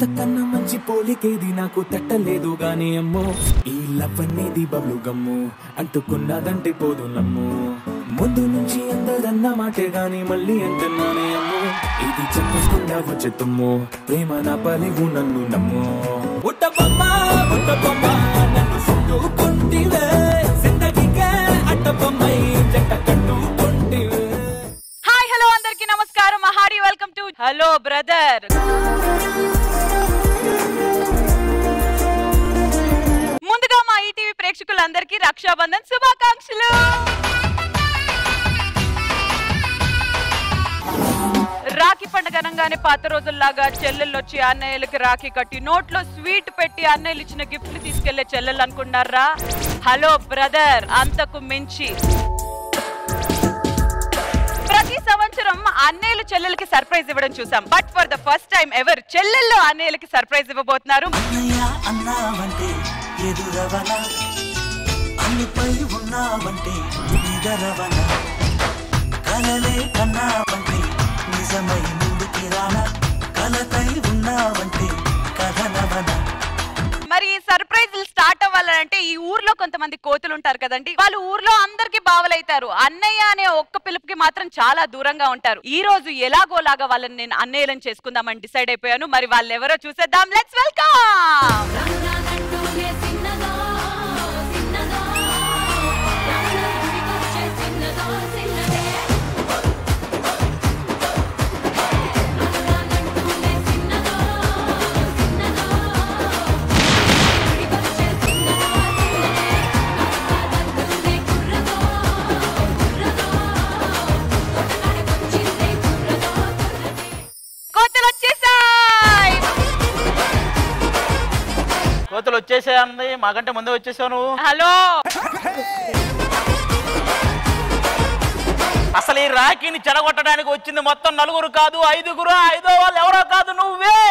ఇంతకన్నా మంచి పోలికేది నాకు తట్టలేదు గానీ అమ్మో ఈ లవ్ అనేది బబ్లు గమ్ము అంటుకున్నదంటే పోదు నమ్ము ముందు నుంచి అందరన్న మాటే గాని మళ్ళీ అంటున్నానే అమ్మో ఇది చెప్పకుండా వచ్చే తుమ్ము ప్రేమ నా పలివు నన్ను నమ్ము బుట్టబొమ్మ నన్ను చుట్టుకుంటివే జిందగీకే అట్టబొమ్మై జంట కట్టుకుంటివే. హాయ్ హలో అందరికీ నమస్కారం మహాడి వెల్కమ్ టు హలో బ్రదర్. ముందుగా మా ఈటీవీ ప్రేక్షకులందరికీ రక్షాబంధన్ శుభాకాంక్షలు. రాఖీ పండుగ అనగానే పాత రోజుల్లాగా చెల్లెళ్ళు వచ్చి అన్నయ్యలకి రాఖీ కట్టి నోట్లో స్వీట్ పెట్టి అన్నయ్యలు ఇచ్చిన గిఫ్ట్లు తీసుకెళ్లే చెల్లెళ్ళు అనుకున్నారా? హలో బ్రదర్ అంతకు మించి ప్రతి సంవత్సరం అన్నయ్యలు చెల్లెలకి సర్ప్రైజ్ ఇవ్వడం చూసాం. But for the first time ever చెల్లెళ్ళు అన్నయ్యలకి సర్ప్రైజ్ ఇవ్వబోతున్నారు. మరి సర్ప్రైజులు స్టార్ట్ అవ్వాలంటే ఈ ఊర్లో కొంతమంది కోతులు ఉంటారు కదండి, వాళ్ళు ఊర్లో అందరికి బావలైతారు. అన్నయ్య అనే ఒక్క పిలుపుకి మాత్రం చాలా దూరంగా ఉంటారు. ఈ రోజు ఎలాగోలాగా వాళ్ళని నేను అన్నయ్యలను చేసుకుందామని డిసైడ్ అయిపోయాను. మరి వాళ్ళు ఎవరో చూసేద్దాం. Let's welcome. కోతలు వచ్చేసాయండి, మాకంటే ముందే వచ్చేసావు నువ్వు. హలో, అసలు ఈ రాఖీని చెడగొట్టడానికి వచ్చింది మొత్తం నలుగురు కాదు, ఐదుగురు. ఐదో వాళ్ళు ఎవరో కాదు, నువ్వే.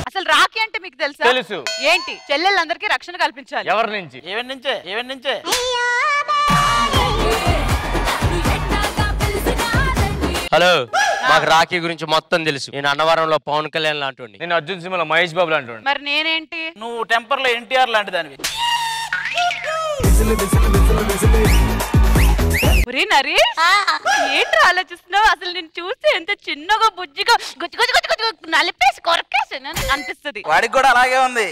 అసలు రాఖీ అంటే మీకు తెలుసా? తెలుసు. ఏంటి? చెల్లెళ్ళందరికీ రక్షణ కల్పించాలి. ఎవరి నుంచి? ఈవెన్ నుంచే. హలో, మాకు రాఖీ గురించి మొత్తం తెలుసు. నేను అన్నవరంలో పవన్ కళ్యాణ్ లాంటి, నేను అర్జున్ సినిమాలో మహేష్ బాబు లాంటి. మరి నేనేంటి? నువ్వు టెంపర్ లో ఎన్టీఆర్ లాంటి దానివి. ఏంటి ఆలోచిస్తున్నావు? అసలు నేను చూస్తే ఎంత చిన్నగా బుజ్జిగా నలిపేసి కొరకేసి అనిపిస్తుంది. వాడికి కూడా అలాగే ఉంది.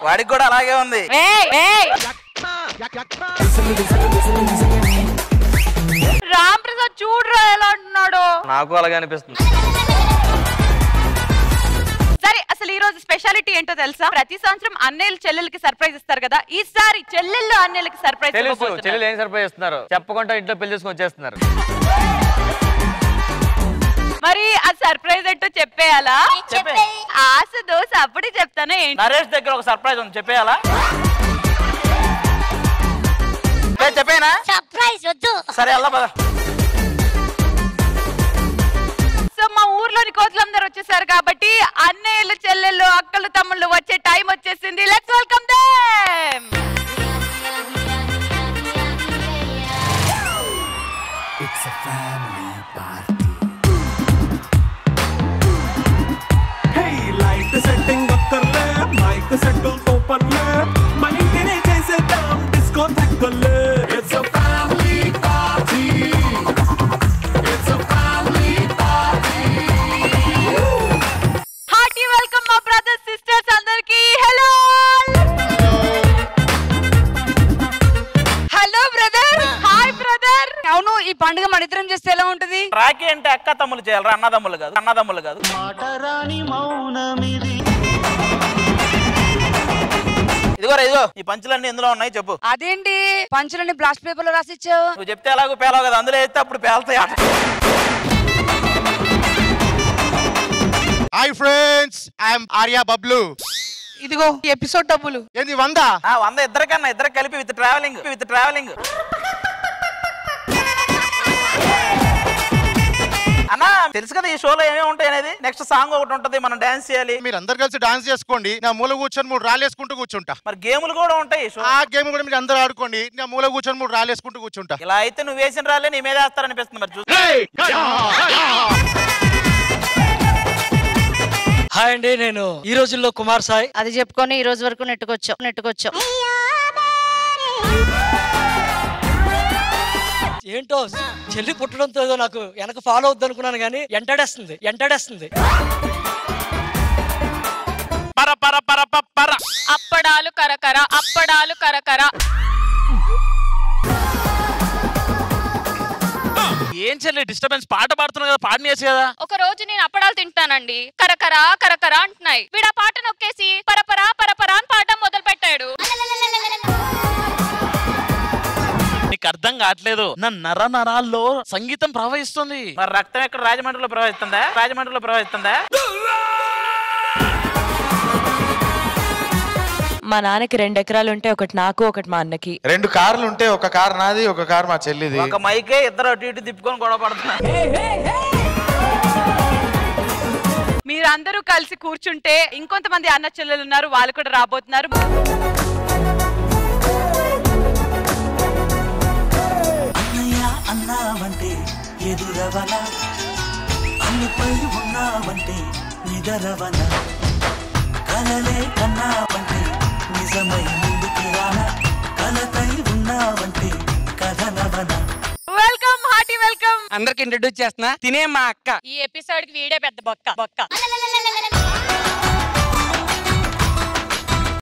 రామ్ ప్రసాద్ చూడరా ఎలా అంటున్నాడు. నాకు అలాగే అనిపిస్తుంది. సరే, అసలు ఈ రోజు స్పెషాలిటీ ఏంటో తెలుసా? ప్రతి సంవత్సరం అన్నయ్యలు చెల్లెలకి సర్ప్రైజ్ ఇస్తారు కదా, ఈసారి చెల్లెళ్ళు అన్నయ్యలకి సర్ప్రైజ్ తెలుసు. చెల్లెలు ఏం సర్ప్రైజ్ ఇస్తున్నారు చెప్పకుండా ఇంట్లో పెళ్లి చేసుకొని వచ్చేస్తున్నారు. మరి ఆ సర్ప్రైజ్ ఏంటో చెప్పేయాలా? ఆశ దోశ అప్పుడే చెప్తానే. నరేష్ దగ్గర ఒక సర్ప్రైజ్ ఉంది, చెప్పేయాలా? చెప్పేనా? సర్ప్రైజ్ వద్దు. సరే అలా పద. సో మా ఊర్లోని కోతులందరూ వచ్చేసారు కాబట్టి అన్నయ్యలు చెల్లెళ్ళు అక్కలు తమ్ముళ్ళు వచ్చే టైం వచ్చేసింది. Let's welcome them. It's a family party. Hey, light setting akkale, mic settle open le, mind ne jaise dam disco tackle. It's a family party. It's a family party. Hearty welcome మా brothers sisters అందరికి. Hello brother. Hi brother. అవును, ఈ పండుగ మన ఇద్దరం చేస్తే ఎలా ఉంటది? రాఖీ అంటే అక్క తమ్ములు చేయాలరా, అన్నదమ్ములు కాదు. ఇదిగో ఈ పంచులన్నీ ఎందులో ఉన్నాయి చెప్పు. అదేంటి పంచులని బ్లాస్ట్ పేపర్ లో రాసిచ్చావు? నువ్వు చెప్తే ఎలాగో పేలావు కదా, అందులో వేస్తే అప్పుడు పేలుతాయి. Hi friends, I'm Arya Bablu. ఇదిగో ఎపిసోడ్ డబ్బులు. ఏంది 100? 100 ఇద్దరు కలిపి విత్ ట్రావెలింగ్. అన్నా తెలుసు కదా ఈ షోలో ఏమేమి ఉంటాయి అనేది. నెక్స్ట్ సాంగ్ ఒకటి ఉంటది, మనం డాన్స్ చేయాలి. మీరు అందరు కలిసి డాన్స్ చేసుకోండి, నా మూల కూర్చొని 3 రాలేసుకుంటూ కూర్చుంటా. మరి గేములు కూడా ఉంటాయి. ఆ గేమ్ కూడా మీరు అందరూ ఆడుకోండి, నా మూల కూర్చొని 3 రాలేసుకుంటూ కూర్చుంటా. ఇలా అయితే నువ్వు వేసిన రాలే నీ మీద వేస్తారనిపిస్తుంది. మరి చూసి హాయ్ అండి, నేను ఈ రోజుల్లో కుమార్ సాయి. అది చెప్పుకొని ఈ రోజు వరకు నెట్టుకొచ్చావు. ఏంటో చెల్లి పుట్టడంతో ఏదో నాకు వెనక ఫాలో అవుద్ది అనుకున్నాను కానీ ఎంటాడేస్తుంది. అప్పడాలు కరకర. ఏం చెల్లి డిస్టర్బెన్స్? పాట పాడుతున్నా కదా, పాడినేసి కదా. ఒక రోజు నేను అప్పడాలు తింటానండి, కరకర అంటున్నాయి. వీడు ఆ పాట నొక్కేసి పరపరా అని పాట మొదలు పెట్టాడు. నీకు అర్థం కావట్లేదు, నా నరాల్లో సంగీతం ప్రవహిస్తుంది. మరి రక్తం ఎక్కడ? రాజమండ్రిలో ప్రవహిస్తుందా? మా నాన్నకి 2 ఎకరాలు ఉంటే ఒకటి నాకు, ఒకటి మా అన్నకి. 2 కార్లు ఉంటే ఒక కార్ నాది, ఒక కార్ మా చెల్లిది. ఒక మైకే ఇద్దరు అటు ఇటు తిప్పుకొని గొడవ పడుతున్నారు. మీరందరూ కలిసి కూర్చుంటే ఇంకొంతమంది అన్న చెల్లెలు ఉన్నారు, వాళ్ళు కూడా రాబోతున్నారు. అన్నావంటే ఎదురవన, అన్నిపై ఉన్నావంటే నిదరవన, కలలే కన్నావంటే నిజమై ముందుకి రానా, కలతై ఉన్నావంటే కథనవన. Welcome, hearty welcome. అందరికి ఇంట్రడ్యూస్ చేస్తున్నా, తినే మా అక్క. ఈ ఎపిసోడ్ కి వీడే పెద్ద బొక్క.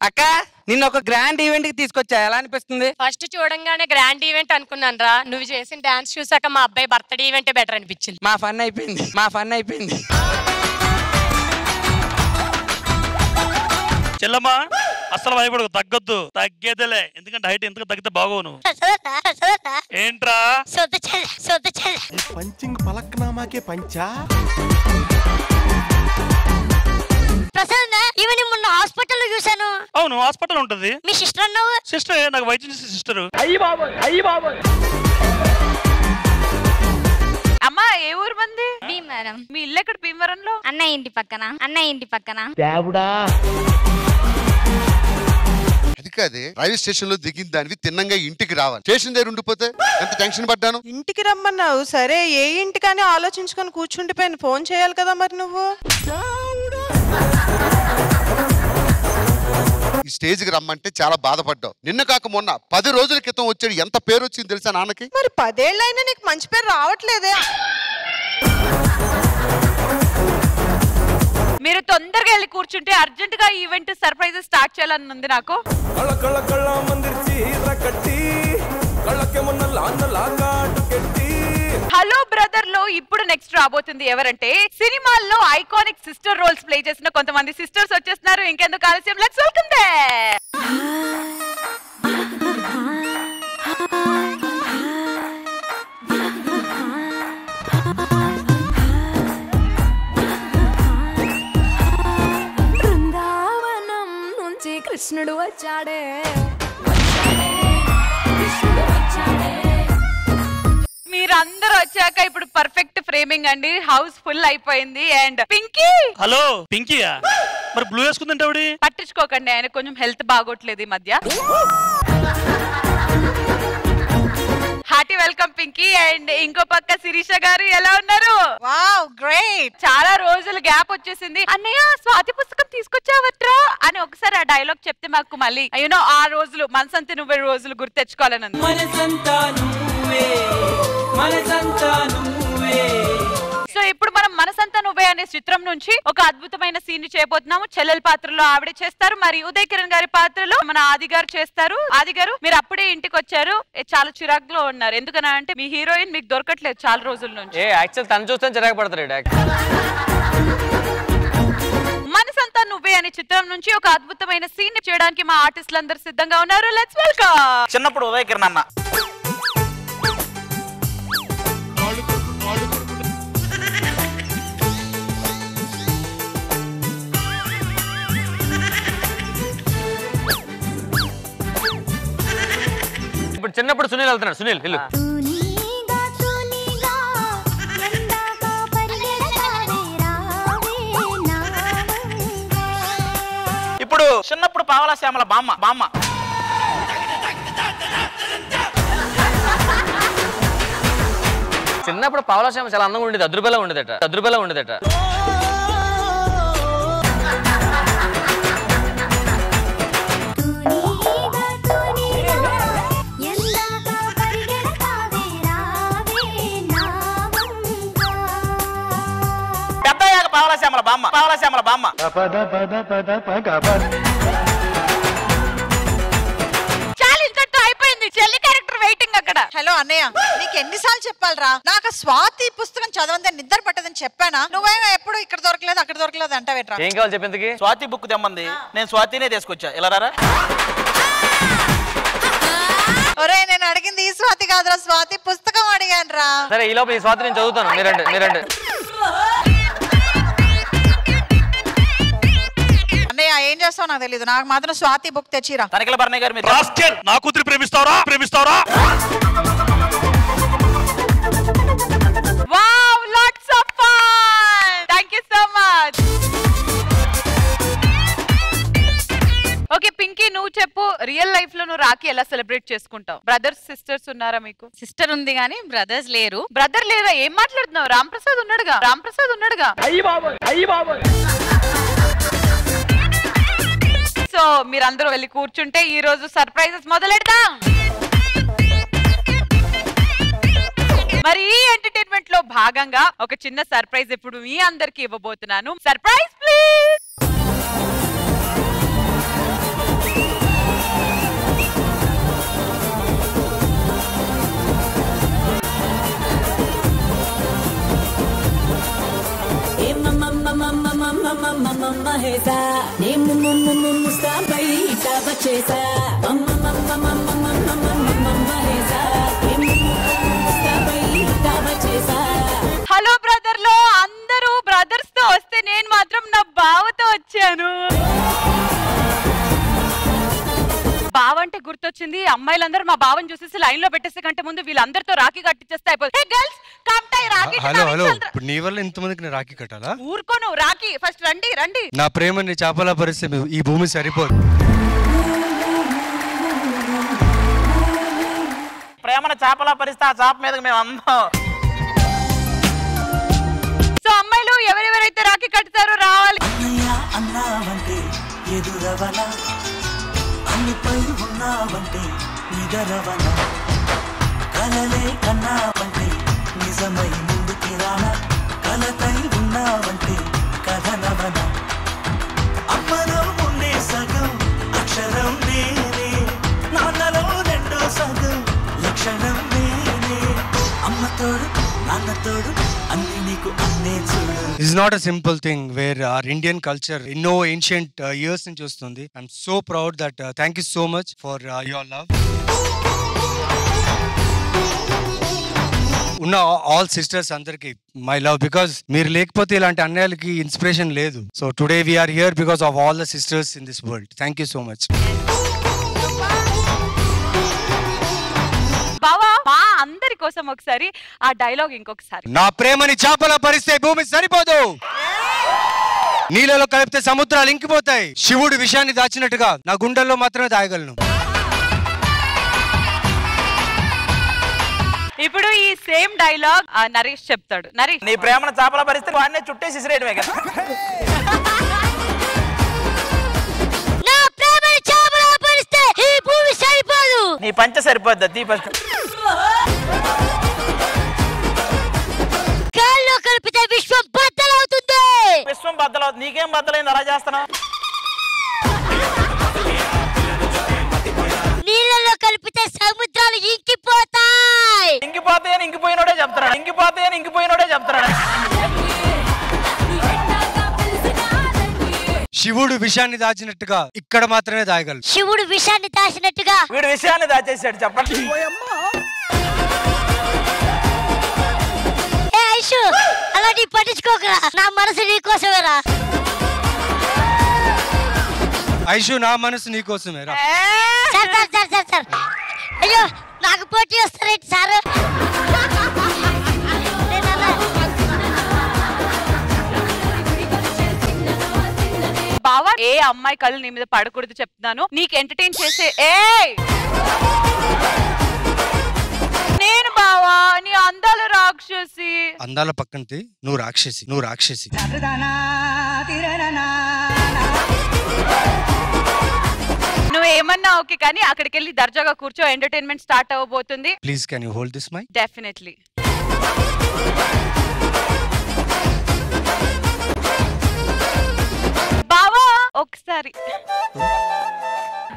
అక్క, నిన్న ఒక గ్రాండ్ ఈవెంట్ కి తీసుకొచ్చా, ఎలా అనిపిస్తుంది? ఫస్ట్ చూడంగానే గ్రాండ్ ఈవెంట్ అనుకున్నాను రా, నువ్వు చేసిన డాన్స్ చూసాక మా అబ్బాయి బర్త్డే ఈవెంట్ బెటర్ అనిపించింది. మా ఫన్ అయిపోయింది. చెల్లమ్మా, అసలు భయపడకు, తగ్గేదేలే. ఎందుకంటే హైట్ ఎందుకు తగ్గితే బాగోను. ఏంట్రా పంచింగ్ పలక్నామాకే పంచా? ప్రసాద్, ఈవెన్ మొన్న హాస్పిటల్ లో చూసాను. అవును, హాస్పిటల్ ఉంటది. మీ సిస్టర్ అన్నావు? సిస్టర్, నాకు వైద్యం చేసే సిస్టర్. అమ్మా, ఏ ఊరు మంది? భీమవరం. మీ ఇల్లు ఎక్కడ? భీమవరంలో అన్నయ్య ఇంటి పక్కన. అది కాదే, రైల్వే స్టేషన్ లో దిగిన దానివి తిన్నంగా ఇంటికి రావాలి. స్టేషన్ దగ్గర ఉండిపోతే ఎంత టెన్షన్ పడ్డాను. ఇంటికి రమ్మన్నావు సరే, ఏ ఇంటికని ఆలోచించుకొని కూర్చుండిపోయాను. ఫోన్ చేయాలి కదా మరి నువ్వు. ఈ స్టేజ్ కి రమ్మంటే చాలా బాధపడ్డావు. నిన్న కాక మొన్న 10 రోజుల క్రితం వచ్చాడు. ఎంత పేరు వచ్చింది తెలుసా నాన్నకి? మరి 10 ఏళ్ళైనా నీకు మంచి పేరు రావట్లేదే. మీరు తొందరగా వెళ్ళి కూర్చుంటే అర్జెంట్ గా ఈవెంట్ సర్ప్రైజ్ స్టార్ట్ చేయాలని ఉంది నాకు. హలో బ్రదర్ లో ఇప్పుడు నెక్స్ట్ రాబోతుంది ఎవరంటే, సినిమాల్లో ఐకానిక్ సిస్టర్ రోల్స్ ప్లే చేసిన కొంతమంది సిస్టర్స్ వచ్చేస్తున్నారు. ఇంకెందుకు ఆలస్యం, లెట్స్ వెల్కమ్ దెమ్. బృందావనం నుంచి కృష్ణుడు వచ్చాడే. మీరందరూ వచ్చాక ఇప్పుడు పర్ఫెక్ట్ ఫ్రేమింగ్ అండి. హౌస్ ఫుల్ అయిపోయింది. అండ్ పింకీ. హలో పింకీయా? మరి బ్లూ వేసుకుందంటే పట్టించుకోకండి, ఆయన కొంచెం హెల్త్ బాగోట్లేదు ఈ మధ్య. Hearty welcome Pinky. అండ్ ఇంకో పక్క శిరీష గారు, ఎలా ఉన్నారు? Wow, great. చాలా రోజులు గ్యాప్ వచ్చేసింది. అన్నయ్య, స్వాతి పుస్తకం తీసుకొచ్చావట్రా అని ఒకసారి ఆ డైలాగ్ చెప్తే మాకు మళ్ళీ యూనో ఆ రోజులు, మనసంతా నువ్వే రోజులు గుర్తు తెచ్చుకోవాలని. సో ఇప్పుడు మనం మనసంతా నువ్వే అనే చిత్రం నుంచి ఒక అద్భుతమైన సీన్ చేయబోతున్నాము. చెల్లెల పాత్రలో ఆవిడ చేస్తారు, మరి ఉదయ్ కిరణ్ గారి పాత్రలో మన ఆది గారు చేస్తారు. ఆది గారు, మీరు అప్పుడే ఇంటికి వచ్చారు, చాలా చిరాకులో ఉన్నారు. ఎందుకన్నా అంటే మీ హీరోయిన్ మీకు దొరకట్లేదు చాలా రోజుల నుంచి. తను చూస్తే చిరాకు పడతాడు. మనసంతా నువ్వే అనే చిత్రం నుంచి ఒక అద్భుతమైన సీన్ చేయడానికి మా ఆర్టిస్టులు అందరూ సిద్ధంగా ఉన్నారు. Let's welcome. చిన్నప్పుడు ఉదయ్ కిరణ్ అన్న ఇప్పుడు చిన్నప్పుడు సునీల్ వెళ్తున్నాడు. సునీల్ వెళ్ళు. ఇప్పుడు చిన్నప్పుడు పావలా శ్యామల బామ్మ. చిన్నప్పుడు పావలా శ్యామ చాలా అందంగా ఉండేది. అద్రుబెలా ఉండేదట. పావలశ్యామల బామ్మ పావలశ్యామల బామ్మ. చాలు ఇంతటితో అయిపోయింది. చెల్లి క్యారెక్టర్ వెయిటింగ్ అక్కడ. హలో అన్నయ్య, నీకు ఎన్నిసార్లు చెప్పాలరా నాకు స్వాతి పుస్తకం చదవందని నిద్ర పట్టదని చెప్పానా? నువ్వేమో ఎప్పుడు ఇక్కడ దొరకలేదు అక్కడ దొరకలేదు అంటావేట్రా? ఏం కావాలి చెప్పిందికి? స్వాతి బుక్ తెమ్మంది, నేను స్వాతినే తీసుకొచ్చా. ఇలా రారా. ఒరే నేను అడిగింది ఈ స్వాతి కాదురా, స్వాతి పుస్తకం అడిగాను రా. సరే ఈ లోపల ఈ స్వాతి నేను చదువుతాను. మీరండి అన్నయ్య ఏం చేస్తావు నాకు తెలీదు, నాకు మాత్రం స్వాతి బుక్ తెచ్చిరా. తనిఖీల బర్ణయ్య గారు మీరు నా కూతురు ప్రేమిస్తావరా? Wow, lots of fun. Thank you so much. Okay Pinky, నువ్వు చెప్పు, రియల్ లైఫ్ లో నువ్వు రాఖీ ఎలా సెలబ్రేట్ చేసుకుంటావు? బ్రదర్స్ సిస్టర్స్ ఉన్నారా మీకు? సిస్టర్ ఉంది కానీ బ్రదర్స్ లేరు. బ్రదర్ లేరా? ఏం మాట్లాడుతున్నావు? రాంప్రసాద్ ఉన్నాడుగా. సో మీరందరూ వెళ్ళి కూర్చుంటే ఈ రోజు సర్ప్రైజెస్ మొదలెడదాం. మరి ఈ ఎంటర్టైన్మెంట్ లో భాగంగా ఒక చిన్న సర్ప్రైజ్ ఇప్పుడు మీ అందరికి ఇవ్వబోతున్నాను. Surprise please. హలో బ్రదర్ లో అందరూ బ్రదర్స్ తో వస్తే నేను మాత్రం నా బావతో వచ్చాను. బావ అంటే గుర్తొచ్చింది, అమ్మాయిలందరూ మా బావని చూసేసి లైన్ లో పెట్టేసే కంటే ముందు వీళ్ళందరితో రాఖీ కట్టించేస్తే అయిపోతుంది. గర్ల్స్ కమ్టై రాఖీ. హలో ఇప్పుడు నీ వల్ల ఇంతమందికి నేను రాఖీ కట్టాలా? ఊరుకోను, రాఖీ ఫస్ట్ రండి. నా ప్రేమని చేపలా పరిస్థితి ఈ భూమి సరిపోదు. ప్రేమను చేపలా పరిస్తే ఆ చేప మీదకి మేము అందం. సో అమ్మాయిలు ఎవరెవరైతే రాఖీ కట్టుతారో రావాలి. అన్నావంటే ఎదురవన, అన్నిపై ఉన్నావంటే నిదరవన, కలలే కన్నావంటే నిజమై ముందుకి రానా, కలతై ఉన్నావంటే కథనవన, అమ్మలో ఉండే సగం అక్షరం నేనే, నాన్నలో రెండో సగం లక్షణం నేనే, అమ్మతోడు నాన్నతోడు అన్ని నీకు అన్నే చూడు. This is not a simple thing where our Indian culture in no ancient years నుంచి వస్తుంది. I'm so proud that thank you so much for your love. ఉన్న ఆల్ సిస్టర్స్ అందరికి మై లవ్, బికాస్ మీరు లేకపోతే ఇలాంటి అన్యాయాలకి ఇన్స్పిరేషన్ లేదు. So today we are here because of all the sisters in this world. Thank you so much. బావా మా అందరి కోసం ఒకసారి ఆ డైలాగ్ ఇంకొకసారి. నా ప్రేమని చేపల పరిస్తే భూమి సరిపోదు, నీళ్ళలో కలిపితే సముద్రాలు ఇంకిపోతాయి, శివుడు విషయాన్ని దాచినట్టుగా నా గుండెల్లో మాత్రమే దాయగలను. ఇప్పుడు ఈ సేమ్ డైలాగ్ నరేష్ చెప్తాడు. నరేష్, నీ ప్రేమను చేపల పరిస్తే వాడినే చుట్టేసి ఇసిరేయడమే కదా. నా ప్రేమని చేపల పరిస్తే ఈ భూమి సరిపోదు, నీ పంచ సరిపోద్ది. గాల్లో కలిపితే విశ్వం బద్దలవుతుంది. విశ్వం బద్దలవుతుంది. నీకేం బద్దలైంది అలా చేస్తున్నావు? నీళ్ళలో కలిపితే సముద్రాలు ఇంకిపోతాయి. ఇంకిపోతాయని ఇంకిపోయినోడే చెప్తున్నాడు. శివుడు విషయాన్ని దాచినట్టుగా ఇక్కడ మాత్రమే దాయగలరు. శివుడు విషాన్ని దాచినట్టుగా వీడు విషయాన్ని దాచేసాడు. చెప్పండి. ఏ ఐషు, అలా నీ పట్టించుకోకరా, నా మనసు నీ కోసమేరా. ఐషు, నా మనసు నీకోసమేరా. సార్ అయ్యో నాకు పోటీ వస్తారేంటి సార్? బావా ఏ అమ్మాయి కళ్ళు నీ మీద పడకూడదు చెప్తున్నాను. నీకు ఎంటర్టైన్ చేసే నేను బావా నీ అందాల రాక్షసి. అందాల పక్కనది నువ్వు రాక్షసి. నువ్వేమన్నా ఓకే కానీ అక్కడికి వెళ్ళి దర్జాగా కూర్చో, ఎంటర్టైన్మెంట్ స్టార్ట్ అవ్వబోతుంది. Please can you hold this mic? Definitely. ఇంకోసారి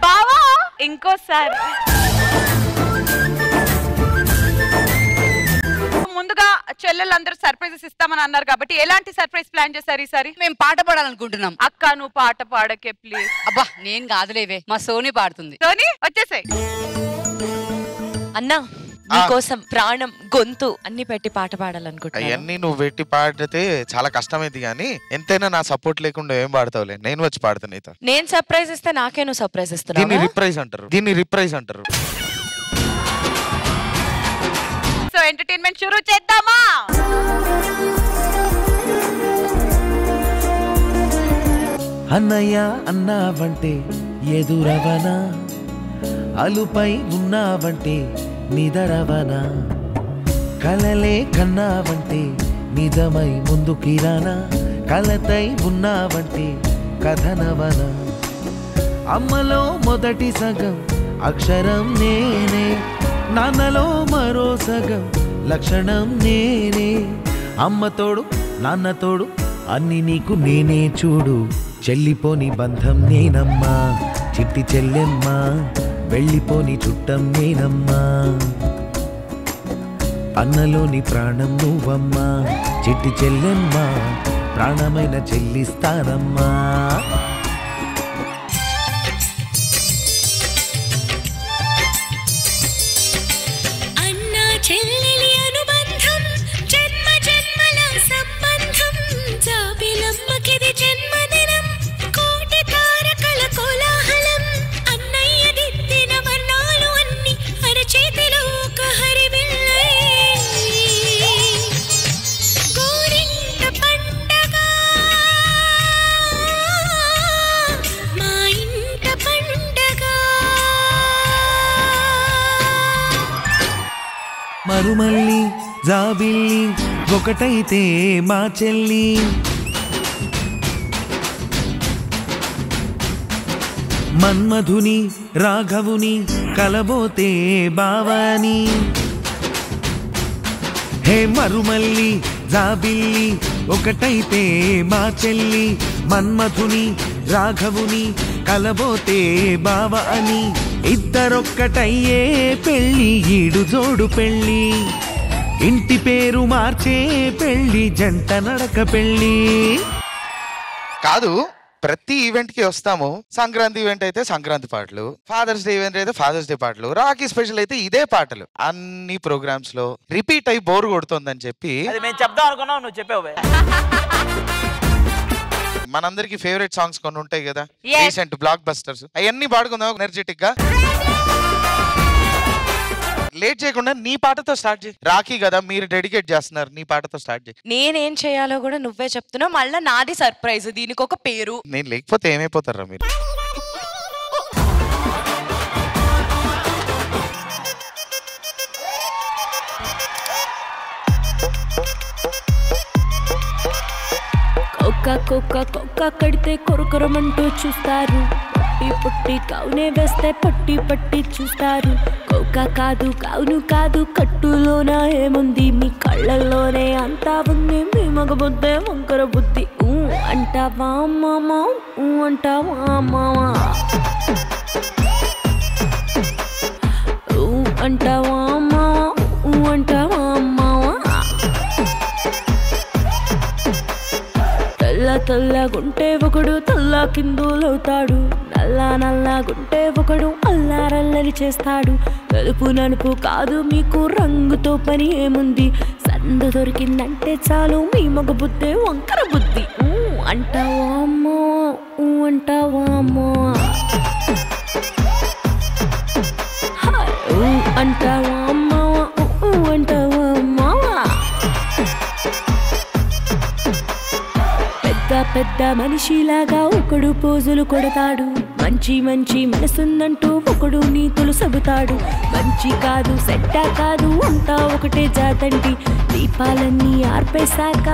బావా ఇంకోసారి. ముందుగా చెల్లెలందరూ సర్ప్రైజెస్ ఇస్తామని అన్నారు కాబట్టి ఎలాంటి సర్ప్రైజ్ ప్లాన్ చేశారు ఈసారి? మేము పాట పాడాలనుకుంటున్నాం. అక్క నువ్వు పాట పాడకే ప్లీజ్. అబ్బా నేను కాదులేవే, మా సోని పాడుతుంది. సోని వచ్చేసాయి. అన్నా నీకోసం ప్రాణం గొంతు అన్ని పెట్టి పాట పాడాలనుకుంటున్నా. అవన్నీ నువ్వు పెట్టి పాడితే చాలా కష్టమైంది కానీ ఎంతైనా నా సపోర్ట్ లేకుండా ఏం పాడతావులే, నేను వచ్చి పాడతాను నీతో. నేను సర్ప్రైజ్ ఇస్తే నాకే నువ్వు సర్ప్రైజ్ ఇస్తున్నావు. దీన్ని రిప్రైజ్ అంటారు. సో ఎంటర్టైన్మెంట్ షురూ చేద్దామా? అన్నయ్య అన్నావంటే ఎదురవనా, అలుపై ఉన్నావంటే నిదరవనా, కలలే కన్నావంటే నిజమై ముందుకిరానా, కలతై ఉన్నావంటే కథనవనా. అమ్మలో మొదటి సగం అక్షరం నేనే, నాన్నలో మరో సగం లక్షణం నేనే. అమ్మ తోడు నాన్న తోడు అన్ని నీకు నేనే చూడు, చెల్లిపోని బంధం నేనమ్మా, చిట్టి చెల్లెమ్మా, వెళ్ళిపోని చుట్టం నేనమ్మా. అన్నలోని ప్రాణం నువ్వమ్మా, చిట్టి చెల్లెమ్మా, ప్రాణమైన చెల్లిస్తానమ్మా. మరుమల్లి జాబిల్లి ఒకటైతే మా చెల్లి, మన్మధుని రాఘవుని కలబోతే బావాని. హే మరుమల్లి జాబిల్లి ఒకటైతే మా చెల్లి, మన్మధుని రాఘవుని కలబోతే బావ అని. ఇద్దరొక్కటయ్యే పెళ్ళి, ఈడు జోడు పెళ్ళి, ఇంటి పేరు మార్చే పెళ్ళి, జంట నడక పెళ్ళి. కాదు, ప్రతి ఈవెంట్ కి వస్తాము. సంక్రాంతి ఈవెంట్ అయితే సంక్రాంతి పాటలు, ఫాదర్స్ డే ఈవెంట్ అయితే ఫాదర్స్ డే పాటలు, రాఖీ స్పెషల్ అయితే ఇదే పాటలు. అన్ని ప్రోగ్రామ్స్ లో రిపీట్ అయి బోర్ కొడుతుందని చెప్పి మేము చెప్దాం అనుకున్నావు, నువ్వు చెప్పావు. మనందరికి ఫేవరెట్ సాంగ్స్ కొన్ని ఉంటాయి కదా, రీసెంట్ బ్లాక్ బస్టర్స్, అవన్నీ పాడుకుందాం ఎనర్జెటిక్ గా. లేట్ చేయకుండా నీ పాటతో స్టార్ట్ చేయి. రాఖీ కదా మీరు డెడికేట్ చేస్తున్నారు, నీ పాటతో స్టార్ట్ చేయి. నేనేం చేయాలో కూడా నువ్వే చెప్తున్నావు, మళ్ళీ నాది సర్ప్రైజ్, దీనికి ఒక పేరు. నేను లేకపోతే ఏమైపోతారా మీరు? కుక్క కడితే కొరకొరమంటూ చూస్తారు, పట్టి పుట్టి కావునే వేస్తే పట్టి పట్టి చూస్తారు. కుక్క కాదు కావును కాదు, కట్టులోన ఏముంది, మీ కళ్ళల్లోనే అంతా ఉంది, మీ మగ బుద్ధే వంకర బుద్ధి. అంటావా మామ, అంటావా మామ, అంటావా మామ, అంటావా మామ. తెల్లగుంటే ఒకడు తల్లా కిందులవుతాడు, నల్లగుంటే ఒకడు అల్లారల్లరి చేస్తాడు. తెలుపు నలుపు కాదు మీకు రంగుతో పని ఏముంది, సందు దొరికిందంటే చాలు మీ మగ బుద్ధే వంకర బుద్ధి. అంటావా అమ్మా, అంటావా అమ్మా, అంటావా అమ్మా, అంటావా అమ్మా. పెద్ద మనిషిలాగా ఒకడు పోజులు కొడతాడు, మంచి మంచి మనసుందంటూ ఒకడు నీతులు సబుతాడు. మంచి కాదు సెట్ట కాదు అంతా ఒకటే జాతండి, దీపాలన్నీ ఆర్పేశాక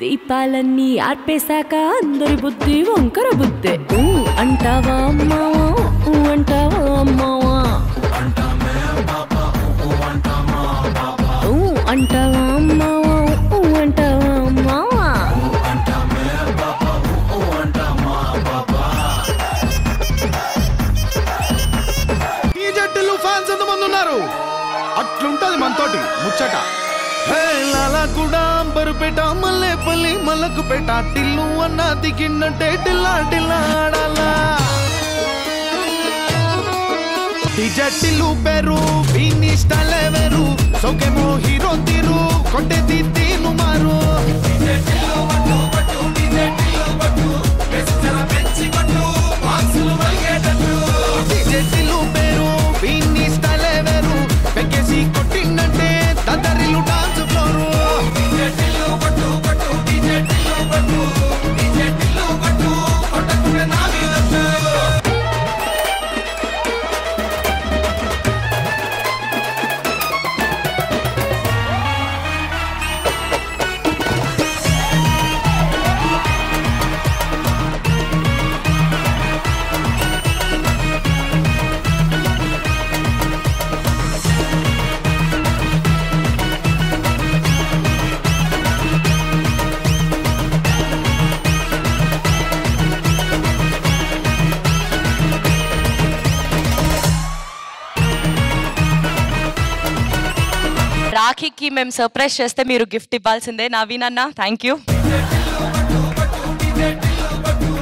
దీపాలన్నీ ఆర్పేశాక అందరి బుద్ధి వంకర బుద్ధే. అంటావా అమ్మావా, అంటావా అమ్మావా, అంటావా అమ్మావా, అంటావా ముచ్చట లాలా కూడా అంబరుపేట మల్లేపల్లి మల్లకుపేట టిల్లు అన్న దిగిన్నట్టే టిల్లా టిల్లా ఆడాలా టిల్లు పేరు వీని స్టైలే వేరు సోకేమో హీరో తీరు కొట్టే తీను మారు టిల్లు పేరు వీని స్టైలే వేరు పెక్కేసి కొట్టిందంటే తదరిల్లు డాన్స్ ఫ్లోరు రాఖీకి మేము సర్ప్రైజ్ చేస్తే మీరు గిఫ్ట్ ఇవ్వాల్సిందే నవీన్ అన్న థ్యాంక్ యూ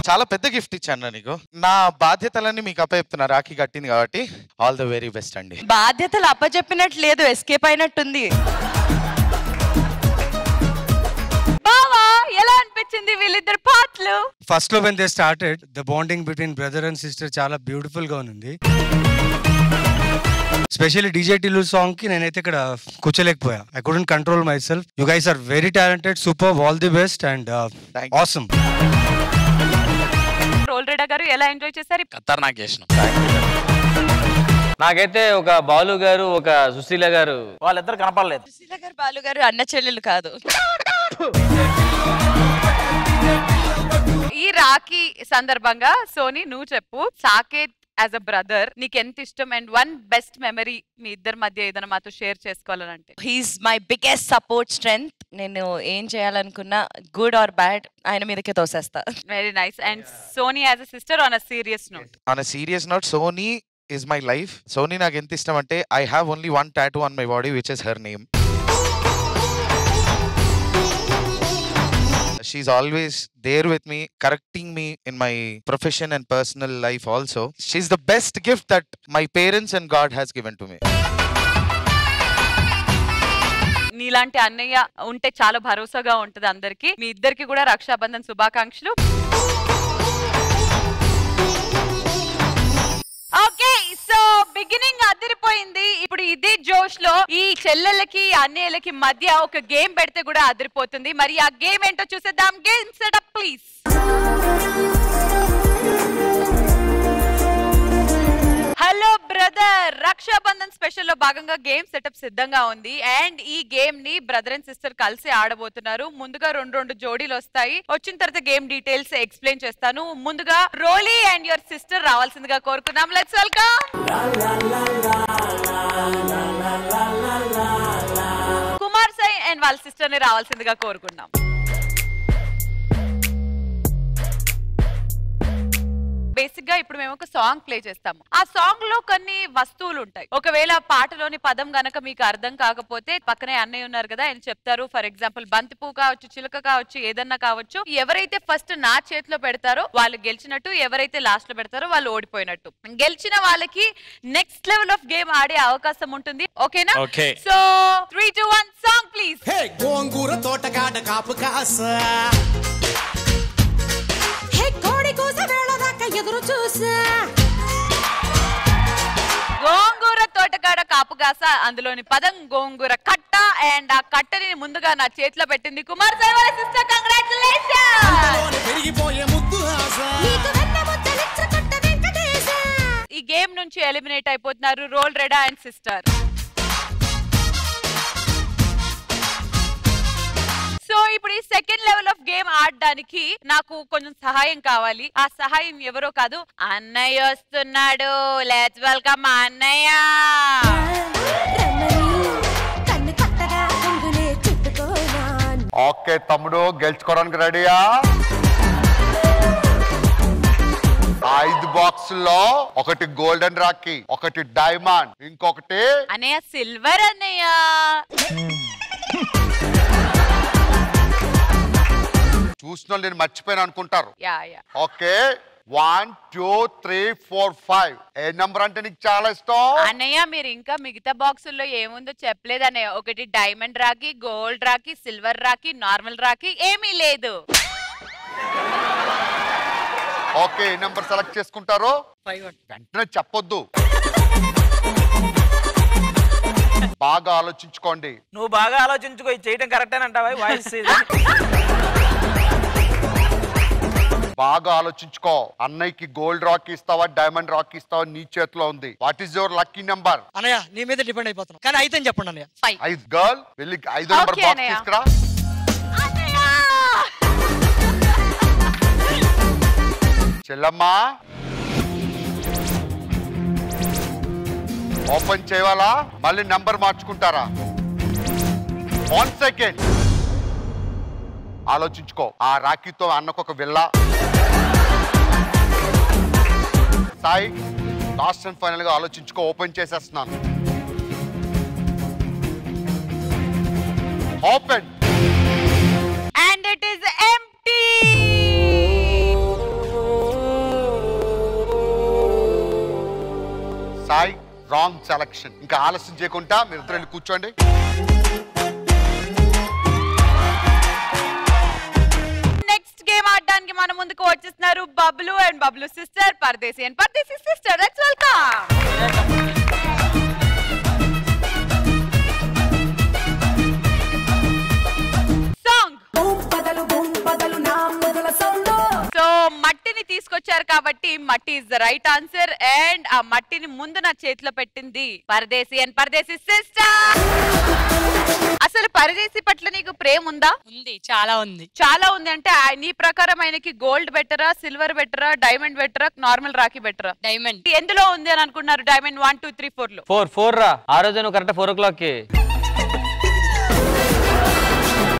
చాలా పెద్ద గిఫ్ట్ ఇచ్చాను నీకు నా బాధ్యతలన్నీ మీకు అప్పచెప్తున్నా రాఖీ కట్టింది కాబట్టి ఆల్ ద వెరీ బెస్ట్ అండి బాధ్యతలు అప్పచెప్పినట్టు లేదు ఎస్కేప్ అయినట్టుంది బావా ఎలా అనిపించింది వీళ్ళిద్దరు పాటలు ఫస్ట్ లో when they started the bonding between brother and sister చాలా బ్యూటిఫుల్ గా ఉంది స్పెషల్లీ డీజే టిల్లు సాంగ్ కి నేనైతే ఇక్కడ కూర్చోలేకపోయా I couldn't control myself you guys are very talented super all the best and awesome role రెడా గారు ఎలా ఎంజాయ్ చేశారు ఖతర్నాక్ చేసినాం నాకైతే ఒక బాలు గారు ఒక సుశీల గారు వాళ్ళిద్దరు కనపడలేదు సుశీల గారు బాలు గారు అన్న చెల్లెలు కాదు ఈ రాఖీ సందర్భంగా సోనీ నువ్వు చెప్పు సాకేత్ యాజ్ అ బ్రదర్ నీకు ఎంత ఇష్టం అండ్ వన్ బెస్ట్ మెమరీ మీ ఇద్దరి మధ్య ఏదైనా మాతో షేర్ చేసుకోవాలంటే he's my biggest support strength నేను ఏం చేయాలనుకున్నా గుడ్ ఆర్ బ్యాడ్ ఆయన మీదకే తోసేస్తా very nice and Soni as a sister on a serious note Soni is my life. Sony నాకు ఎంత ఇష్టం అంటే I have only one tattoo on my body which is her name. She's always there with me, correcting me in my profession and personal life also. She's the best gift that my parents and God has given to me. నీలాంటి అన్నయ్య ఉంటే చాలా భరోసాగా ఉంటది అందరికి. మీ ఇద్దరికి కూడా రక్షాబంధన్ శుభాకాంక్షలు. ఓకే సో బిగినింగ్ అదిరిపోయింది. ఇప్పుడు ఇదే జోష్ లో ఈ చెల్లెళ్ళకి అన్నయ్యలకి మధ్య ఒక గేమ్ పెడితే కూడా అదిరిపోతుంది. మరి ఆ గేమ్ ఏంటో చూసేద్దాం. Game setup please. Hello brother, Rakshabandhan special లో భాగంగా గేమ్ సెటప్ సిద్ధంగా ఉంది. అండ్ ఈ గేమ్ ని బ్రదర్ అండ్ సిస్టర్ కలిసి ఆడబోతున్నారు. ముందుగా రెండు జోడీలు వస్తాయి. వచ్చిన తర్వాత గేమ్ డీటెయిల్స్ ఎక్స్ప్లెయిన్ చేస్తాను. ముందుగా రోలీ అండ్ యువర్ సిస్టర్ రావాల్సిందిగా కోరుకుందాం. Let's welcome. Kumar Sai and వాళ్ళ సిస్టర్ ని రావాల్సిందిగా కోరుకుందాం. బేసిక్ గా ఇప్పుడు మేము ఒక సాంగ్ ప్లే చేస్తాము. ఆ సాంగ్ లో కొన్ని వస్తువులు ఉంటాయి. ఒకవేళ పాటలోని పదం గనక మీకు అర్థం కాకపోతే పక్కనే అన్నయ్య ఉన్నారు కదా, ఆయన చెప్తారు. ఫర్ ఎగ్జాంపుల్ బంతిపూ కావచ్చు, చిలుక కావచ్చు, ఏదన్నా కావచ్చు. ఎవరైతే ఫస్ట్ నా చేతిలో పెడతారో వాళ్ళు గెలిచినట్టు, ఎవరైతే లాస్ట్ లో పెడతారో వాళ్ళు ఓడిపోయినట్టు. గెలిచిన వాళ్ళకి నెక్స్ట్ లెవెల్ ఆఫ్ గేమ్ ఆడే అవకాశం ఉంటుంది. ఓకేనా? So 3, 2, 1 song please. గోంగూర తోటగాడ కాపు కాస ఎదురు చూసా. గోంగూర తోటకాడ కాపుగాస, అందులోని పదం గోంగూర కట్ట. అండ్ ఆ కట్టని ముందుగా నా చేతిలో పెట్టింది కుమార్ సాయి వాళ్ళ సిస్టర్. కంగ్రాచులేషన్స్. ఈ గేమ్ నుంచి ఎలిమినేట్ అయిపోతున్నారు రోల్ రెడా అండ్ సిస్టర్. సో ఇప్పుడు ఈ సెకండ్ లెవెల్ ఆఫ్ గేమ్ ఆడడానికి నాకు కొంచెం సహాయం కావాలి. ఆ సహాయం ఎవరో కాదు, అన్నయ్య వస్తున్నాడు. లెట్స్ వెల్కమ్ అన్నయ్య. ఓకే తమ్ముడు, గెలుచుకోవడానికి రెడీయా? 5 బాక్సుల్లో ఒకటి గోల్డెన్ రాఖీ, ఒకటి డైమండ్, ఇంకొకటి అన్నయ్య సిల్వర్ అన్నయ్య. చూసిన నేను మర్చిపోయాను అనుకుంటారు. Yeah yeah. ఓకే 1 2 3 4 5. ఏ నంబర్ అంటే నీకు చాలా ఇష్టం? అన్నయ్య మీరు ఇంకా మిగతా బాక్సుల్లో ఏముందో చెప్పలేదు అన్నయ్య. ఒకటి diamond Rakhi, gold Rakhi, silver Rakhi, normal Rakhi ఏమీ లేదు. ఓకే ఏ నంబర్ సెలెక్ట్ చేసుకుంటారు? 5. వెంటనే చెప్పొద్దు, బాగా ఆలోచించుకోండి. నువ్వు బాగా ఆలోచించుకో, చేయడం కరెక్ట్ అని అంటావా? వాయిస్ బాగా ఆలోచించుకో. అన్నయ్యకి గోల్డ్ రాక్ ఇస్తావా, డైమండ్ రాక్ ఇస్తావా, నీ చేతిలో ఉంది. What is your lucky number? అన్నయ్య నీ మీద డిపెండ్ అయిపోతున్నా, కానీ అయితే చెప్పండి అన్నయ్య. 5 గర్ల్ వెళ్ళి 5 నెంబర్ బాక్స్ తీసుకురా. చెల్లమ్మా ఓపెన్ చేయాలా, మళ్ళీ నెంబర్ మార్చుకుంటారా? 1 సెకండ్ ఆలోచించుకో. ఆ రాఖీతో అన్నకు ఒక villa. Sai last and final గా ఆలోచించుకో. ఓపెన్ చేసేస్తున్నాను. Open. And it is empty. Sai wrong selection. ఇంకా ఆలస్యం చేయకుండా మీరు ఇద్దరు వెళ్ళి కూర్చోండి. గేమ్ ఆడడానికి మన ముందుకు వచ్చేస్తున్నారు Bablu and Bablu sister, Pardesi and Pardesi sister. Let's welcome. Song. So మట్టిని తీసుకొచ్చారు కాబట్టి మట్టి is the right answer. And ఆ మట్టిని ముందు నా చేతిలో పెట్టింది పరదేశీ అండ్ పరదేశీ సిస్టర్. అసలు పరదేశీ పట్ల నీకు ప్రేమ ఉందా? ఉంది, చాలా ఉంది. చాలా ఉంది అంటే నీ ప్రకారం ఆయనకి గోల్డ్ బెటరా, సిల్వర్ బెటరా, డైమండ్ బెటరా, నార్మల్ రాఖీ బెటరా? డైమండ్. ఎందులో ఉంది అని అనుకున్నారు? డైమండ్ 1 2 3 4 లో 4 రా. ఆ రోజు నువ్వు కరెక్ట్ 4 o'clock కి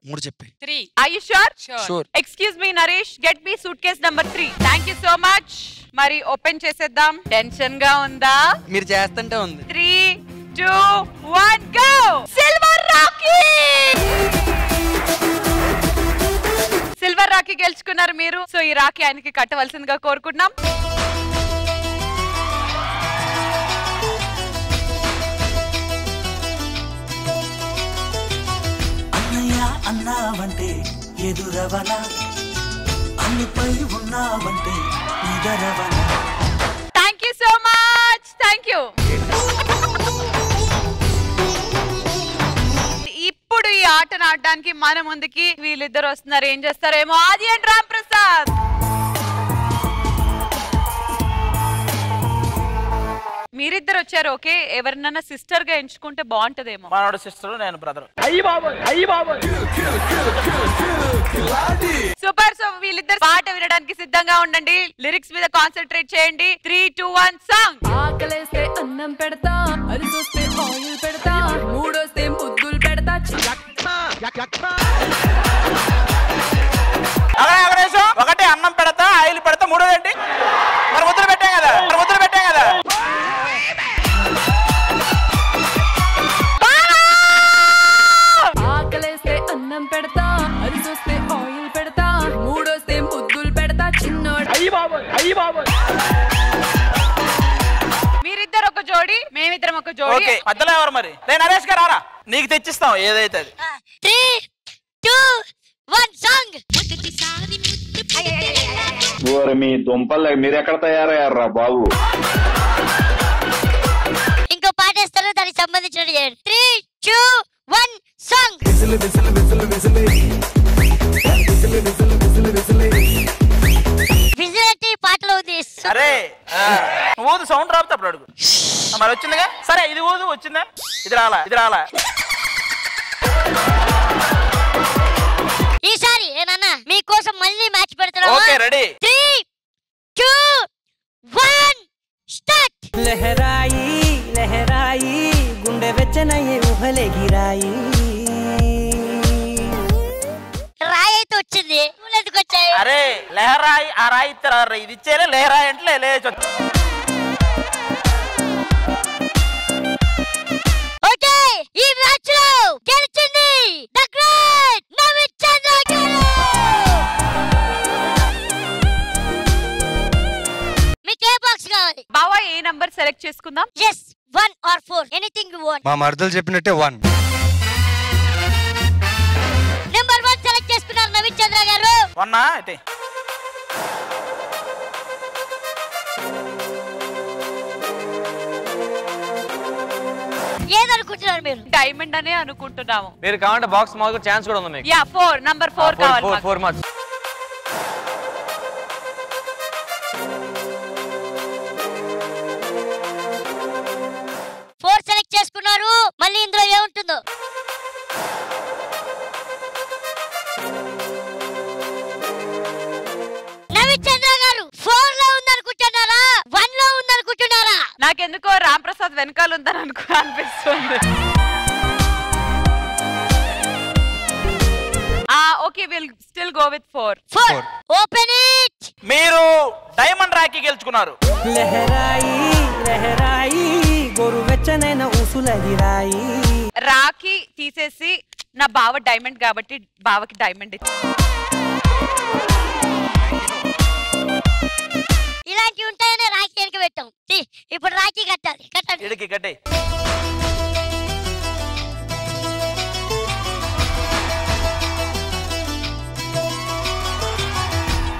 3 చెప్పి 3. Are you sure? Sure. Excuse me Naresh, get me suitcase number 3. Thank you so much. మరి ఓపెన్ చేసేద్దాం. టెన్షన్ గా ఉందా? మీరు చేస్తుంటే ఉంది. 3 2 1 go. Silver Rakhi. Silver Rakhi గెలుచుకున్నారు మీరు. సో ఈ రాఖీ ఆయనకి కట్టవలసిందిగా కోరుకుంటున్నాం. అన్నావంటే ఎదురవన, అన్నిపై ఉన్నావంటే నిదరవన. Thank you so much. Thank you. ఇప్పుడు ఈ ఆటను ఆడడానికి మన ముందుకి వీళ్ళిద్దరు వస్తున్నారు. ఏం చేస్తారేమో. ఆది అండ్ రామ్ ప్రసాద్. మీరిద్దరు వచ్చారు. ఓకే, ఎవరినన్నా సిస్టర్ గా ఎంచుకుంటే బాగుంటదేమో. మనోడు సిస్టర్, నేను బ్రదర్. సూపర్. సో వీళ్ళిద్దరు పాట వినడానికి సిద్ధంగా ఉండండి. లిరిక్స్ మీద కాన్సన్ట్రేట్ చేయండి. 3 2 1 సాంగ్. ఆకలేస్తే అన్నం పెడతా, అరిసొస్తే ఆయిల్ పెడతా, మూడొస్తే ముద్దులు పెడతా. ఒకటి అన్నం పెడతా, ఆయిల్ పెడతా, మూడోదేంటి? మరి ముద్దులు పెట్టాం కదా, ఆకలేస్తే అన్నం పెడతా, అరిసొస్తే ఆయిల్ పెడతా, మూడొస్తే ముద్దులు పెడతా. చిన్నోడు. మీరిద్దరు ఒక జోడి, మేమిద్దరం ఒక జోడి. ఓకే, మధ్యలో ఎవరు మరి? నేను నరేష్ గారు రారా, నీకు తెచ్చిస్తాం ఏదైతే అది. 3 2 1 సాంగ్. మీ దుంపలు మీరు ఎక్కడ తయారయ్యారా బాబు? ఇంకో పాట వేస్తారు, దానికి సంబంధించిన 3 2 1 సాంగ్. విజిల్ పాటలో ఉంది. అరే ఊదు, సౌండ్ రాబోతే అప్పుడు అడుగు. మరి వచ్చిందిగా, సరే ఇది ఊదు. వచ్చిందా? ఇది రాలా. ఈసారి ఏనన్నా మీకోసం మళ్ళీ మ్యాచ్ పెడతాను. Okay, ready. 3 2 1 స్టార్ట్. లహరాయి లహరాయి గుండె వెచ్చనయ్యే ఊహలే గిరాయి. రాయి అయితే వచ్చింది, ఎందుకు వచ్చాయి? అరే లెహరాయి ఆ రాయి ఇస్తారు ఇది ఇచ్చేలే లెహరాయి అంటే లేచొచ్చు. ఓకే ఈ మ్యాచ్ లో గెలిచింది ద గ్రేట్ నవీన్ చంద్ర గారు. మీకు ఏ బాక్స్ కావాలి? బావా ఏ నంబర్ సెలెక్ట్ చేసుకుందాం? yes 1 or 4 anything you want. మా మరదలు చెప్పినట్టే 1. నెంబర్ 1 సెలెక్ట్ చేసుకున్నారు నవీన్ చంద్ర గారు. వన్నా అయితే ఏదనుకుంటున్నారు మీరు? డైమండ్ అనే అనుకుంటున్నాము. మీరు కావాలంటే బాక్స్ మాకు ఛాన్స్ కూడా ఉంది మీకు. యా 4 నంబర్ 4 కావాలి మాకు. 4 మార్క్స్. 4 సెలెక్ట్ చేసుకున్నారు. మళ్ళీ ఇందులో ఏముంటుందో నవీన్ చంద్ర గారు 4 లో ఉందనుకుంటున్నారా 1 లో ఉందనుకుంటున్నారా? నాకెందుకో రామ్ ప్రసాద్ వెనకాల ఉందని అనిపిస్తుంది. Okay will still go with 4. Open it. మీరు డైమండ్ రాఖీ గెలుచుకున్నారు. లెహరాయి లెహరాయి గోరువెచ్చనైన ఊసులగిరాయి. రాఖీ తీసేసి నా బావ డైమండ్ కాబట్టి బావకి డైమండ్ ఇచ్చి. ఇలాంటివి ఉంటాయనే రాఖీ వెనక పెట్టాం. ఇప్పుడు రాఖీ కట్టాలి. కట్టండి. ఇడికి కట్టే.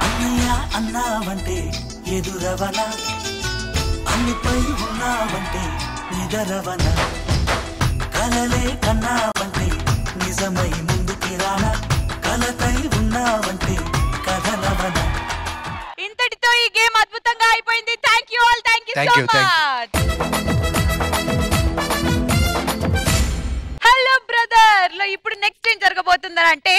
అన్నయ్య అన్నావంటే ఎదురవన అన్నిపై ఉన్నావంటే నిదరవన కలలే కన్నావంటే నిజమై ముందుకి రానా కలతై ఉన్నావంటే కథలవన. ఇంతటితో ఈ గేమ్ అద్భుతంగా అయిపోయింది. Thank you all. Thank you so much. Hello brother లో ఇప్పుడు నెక్స్ట్ ఏం జరగబోతుందని అంటే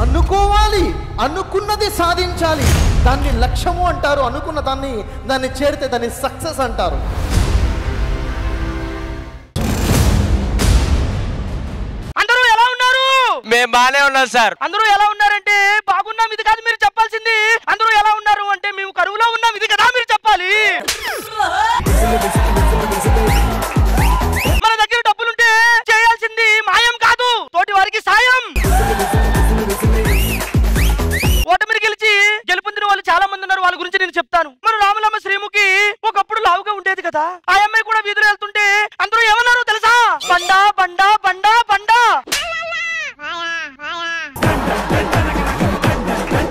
అనుకోవాలి, అనుకున్నది సాధించాలి. దాన్ని లక్ష్యము అంటారు. అనుకున్న దాన్ని చేరితే దాన్ని సక్సెస్ అంటారు. అందరూ ఎలా ఉన్నారు? మేము బానే ఉన్నాం సార్. అందరూ ఎలా ఉన్నారంటే బాగున్నాం ఇది కాదు మీరు చెప్పాల్సింది. అందరూ ఎలా ఉన్నారు అంటే మేము కరువులో ఉన్నాం ఇది కదా మీరు చెప్పాలి. మన దగ్గర డబ్బులుంటే చేయాల్సింది మాయం కాదు తోటి వారికి సాయం. ఓటమిని గెలిచి గెలుపొందిన వాళ్ళు చాలా మంది ఉన్నారు. వాళ్ళ గురించి నేను చెప్తాను. మన రామలమ్మ శ్రీముఖి ఒకప్పుడు లావుగా ఉండేది కదా. ఆ అమ్మాయి కూడా వీధిలో వెళ్తుంటే అందరూ ఏమన్నారు తెలుసా? బండా బండా బండా బండా.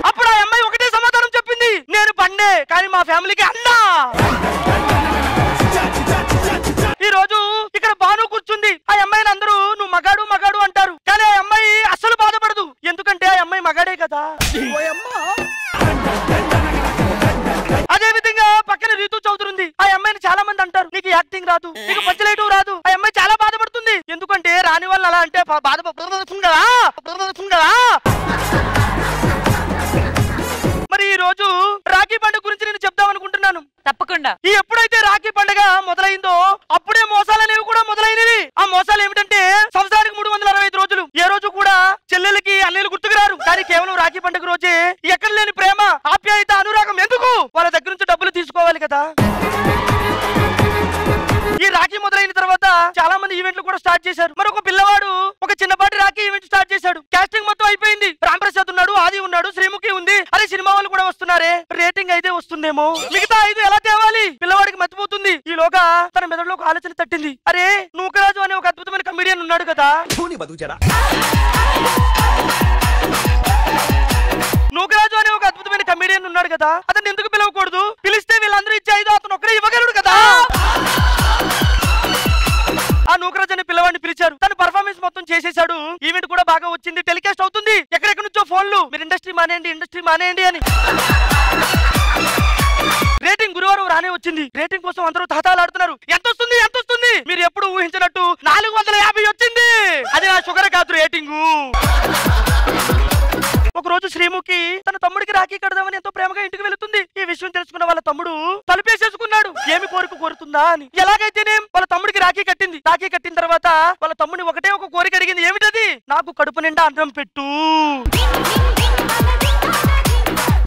అప్పుడు ఆ అమ్మాయి ఒకటే సమాధానం చెప్పింది, నేను బండే కానీ మా ఫ్యామిలీకి అన్నా. ఈ రోజు ఇక్కడ బాను కూర్చుంది. ఆ అమ్మాయిని అందరూ నువ్వు మగాడు మగాడు అంటారు. కానీ ఆ అమ్మాయి అస్సలు బాధపడదు. ఎందుకంటే ఆ అమ్మాయి మగాడే కదా. అదే విధంగా పక్కన రీతు చౌదరి ఉంది. ఆ అమ్మాయిని చాలా మంది అంటారు నీకు యాక్టింగ్ రాదు, నీకు పంచలేయటం రాదు. ఆ అమ్మాయి చాలా బాధపడుతుంది. ఎందుకంటే రాని వాళ్ళు అలా అంటే బాధపడుతుంది కదా. మరి ఈ రోజు రాఖీ పండుగ గురించి నేను చెప్దాం అనుకుంటున్నాను. తప్పకుండా. ఈ ఎప్పుడైతే రాఖీ పండుగ మొదలైందో అప్పుడే మోసాలు అనేవి కూడా మొదలైనవి. ఆ మోసాలు ఏమిటంటే సంవత్సరానికి 365 రోజులు ఏ రోజు కూడా చెల్లెలకి అన్నయ్యలు గుర్తుకు రారు. కానీ కేవలం రాఖీ పండుగ రోజే ఎక్కడ లేని ప్రేమ ఆప్యాయత అనురాగం ఎందుకు వాళ్ళ దగ్గర నుంచి డబ్బులు తీసుకోవాలి కదా. ఈ రాఖీ మొదలైన తర్వాత చాలా మంది ఈవెంట్లు కూడా స్టార్ట్ చేశారు. మరొక పిల్లవాడు ఒక చిన్నపాటి రాఖీ ఈవెంట్ స్టార్ట్ చేశాడు. కాస్టింగ్ మొత్తం అయిపోయింది. రామ్ ప్రసాద్ ఉన్నాడు, ఆది ఉన్నాడు, శ్రీముఖి ఉంది. అరే సినిమా వాళ్ళు కూడా వస్తున్నారే, రేటింగ్ అయితే వస్తుందేమో. మిగతా 5 ఎలా తేవాలి? పిల్లవాడికి మర్చిపోతుంది. ఈలోగా తన మెదడులో ఒక ఆలోచన తట్టింది. అరే నూకరాజు అనే ఒక అద్భుతమైన కమిడియన్ ఉన్నాడు కదా. నూకరాజు అనే ఒక అద్భుతమైన కమిడియన్ ఉన్నాడు కదా. అతను ఎందుకు పిలవకూడదు? పిలిస్తే వీళ్ళందరూ ఇచ్చే 5 అతను ఒక్కడే ఇవ్వగలడు కదా. ఆ నూకరాజు అనే పిల్లవాడిని పిలిచారు. తన పర్ఫార్మెన్స్ మొత్తం చేసేశాడు. ఈవెంట్ కూడా బాగా వచ్చింది. టెలికాస్ట్ అవుతుంది. ఎక్కడెక్కడ నుంచో ఫోన్లు మీరు ఇండస్ట్రీ మానేయండి అని. రేటింగ్ గురువారం రానే వచ్చింది. రేటింగ్ కోసం అందరూ తహతాలాడుతున్నారు. ఎంత వస్తుంది? మీరు ఎప్పుడు ఊహించినట్టు 450 వచ్చింది. అది నా షుగర్ కాదు రేటింగ్. ఒక రోజు శ్రీముఖి తన తమ్ముడికి రాఖీ కడదామని ఎంతో ప్రేమగా ఇంటికి వెళుతుంది. ఈ విషయం తెలుసుకున్న వాళ్ళ తమ్ముడు తలుపేసేసుకున్నాడు. ఏమి కోరుతుందా అని. ఎలాగైతేనే వాళ్ళ తమ్ముడికి రాఖీ కట్టింది. కట్టింది. రాఖీ కట్టిన తర్వాత వాళ్ళ తమ్ముని ఒకటే ఒక కోరిక అడిగింది. ఏమిటది? నాకు కడుపు నిండా అన్నం పెట్టు.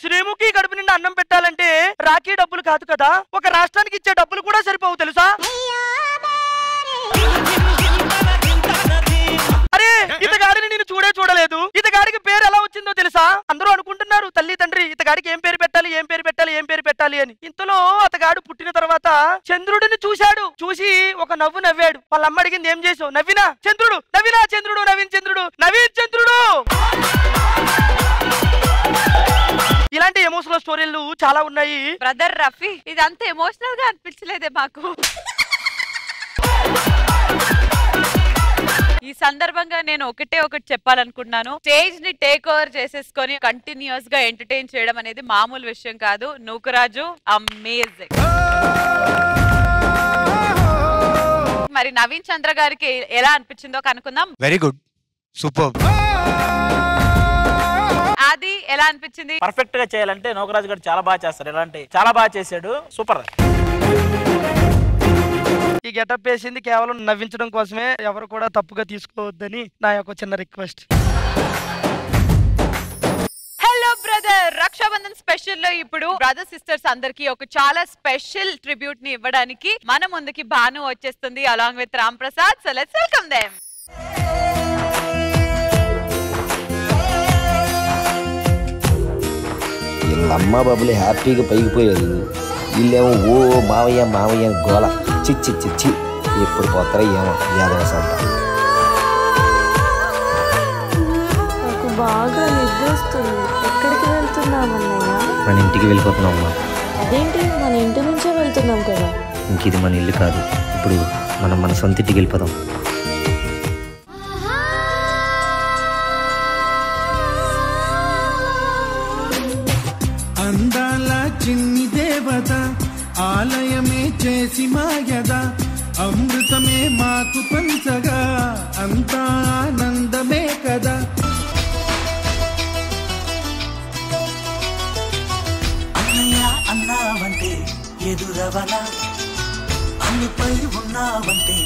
శ్రీముఖి కడుపు నిండా అన్నం పెట్టాలంటే రాఖీ డబ్బులు కాదు కదా, ఒక రాష్ట్రానికి ఇచ్చే డబ్బులు కూడా సరిపోవు తెలుసా? అరే ఇతగాడిని నేను చూడలేదు. ఇతగాడికి పేరు ఎలా వచ్చిందో తెలుసా? అందరూ అనుకుంటున్నారు తల్లి తండ్రి ఇతగాడికి ఏం పేరు పెట్టాలి అని. ఇంతలో అతగాడు పుట్టిన తర్వాత చంద్రుడిని చూశాడు. చూసి ఒక నవ్వు నవ్వాడు. వాళ్ళ అమ్మ అడిగింది, ఏం చేసావు? నవ్వినా చంద్రుడు, నవీన్ చంద్రుడు. ఇలాంటి ఎమోషనల్ స్టోరీలు చాలా ఉన్నాయి. బ్రదర్ రఫీ, ఇది అంత ఎమోషనల్ గా అనిపించలేదే మాకు. ఈ సందర్భంగా నేను ఒకటి చెప్పాలనుకుంటున్నాను. స్టేజ్ ని టేక్ ఓవర్ చేసేసుకొని కంటిన్యూస్ గా ఎంటర్టైన్ చేయడం అనేది మామూలు విషయం కాదు. నూకరాజు అమేజింగ్. మరి నవీన్ చంద్ర గారికి ఎలా అనిపించిందో కనుక్కుందాం. Very good, super. అది ఎలా అనిపించింది? పర్ఫెక్ట్ గా చేయాలంటే నూకరాజు గారు చాలా బాగా చేస్తారు. ఎలా అంటే చాలా బాగా చేశాడు. సూపర్. ఈ గెటప్ వేసింది కేవలం నవ్వించడం కోసమే. ఎవరు కూడా తప్పుగా తీసుకోవద్దని నా యొక్క చిన్న request. Hello brother, Rakshabandhan special లో ఇప్పుడు బ్రదర్ సిస్టర్స్ అందరికి ఒక చాలా స్పెషల్ ట్రిబ్యూట్ ని ఇవ్వడానికి మన ముందుకి భాను వచ్చేస్తుంది along with Ram Prasad. So let's welcome them. అమ్మ బాబులు హ్యాపీగా పైకి పోయారు. వీళ్ళేమో ఓ మావయ్య గోల. చిచ్చి ఎప్పుడు పోతారా ఏమో యాదవ సొంత. నాకు బాగా నిద్ర వస్తుంది. ఎక్కడికి వెళ్తున్నామన్నయ్య? మన ఇంటికి వెళ్ళిపోతున్నాం అమ్మా. అదేంటి, మన ఇంటి నుంచే వెళ్తున్నాం కదా. ఇంక ఇది మన ఇల్లు కాదు, ఇప్పుడు మనం మన సొంత ఇంటికి వెళ్ళిపోదాం. అందాల చిన్ని దేవత ఆలయమే చేసి మాయద అమృతమే మాకు పంచగా అంతా ఆనందమే కదా. అన్నయ్య అన్నావంటే ఎదురవన, అన్నిపై ఉన్నావంటే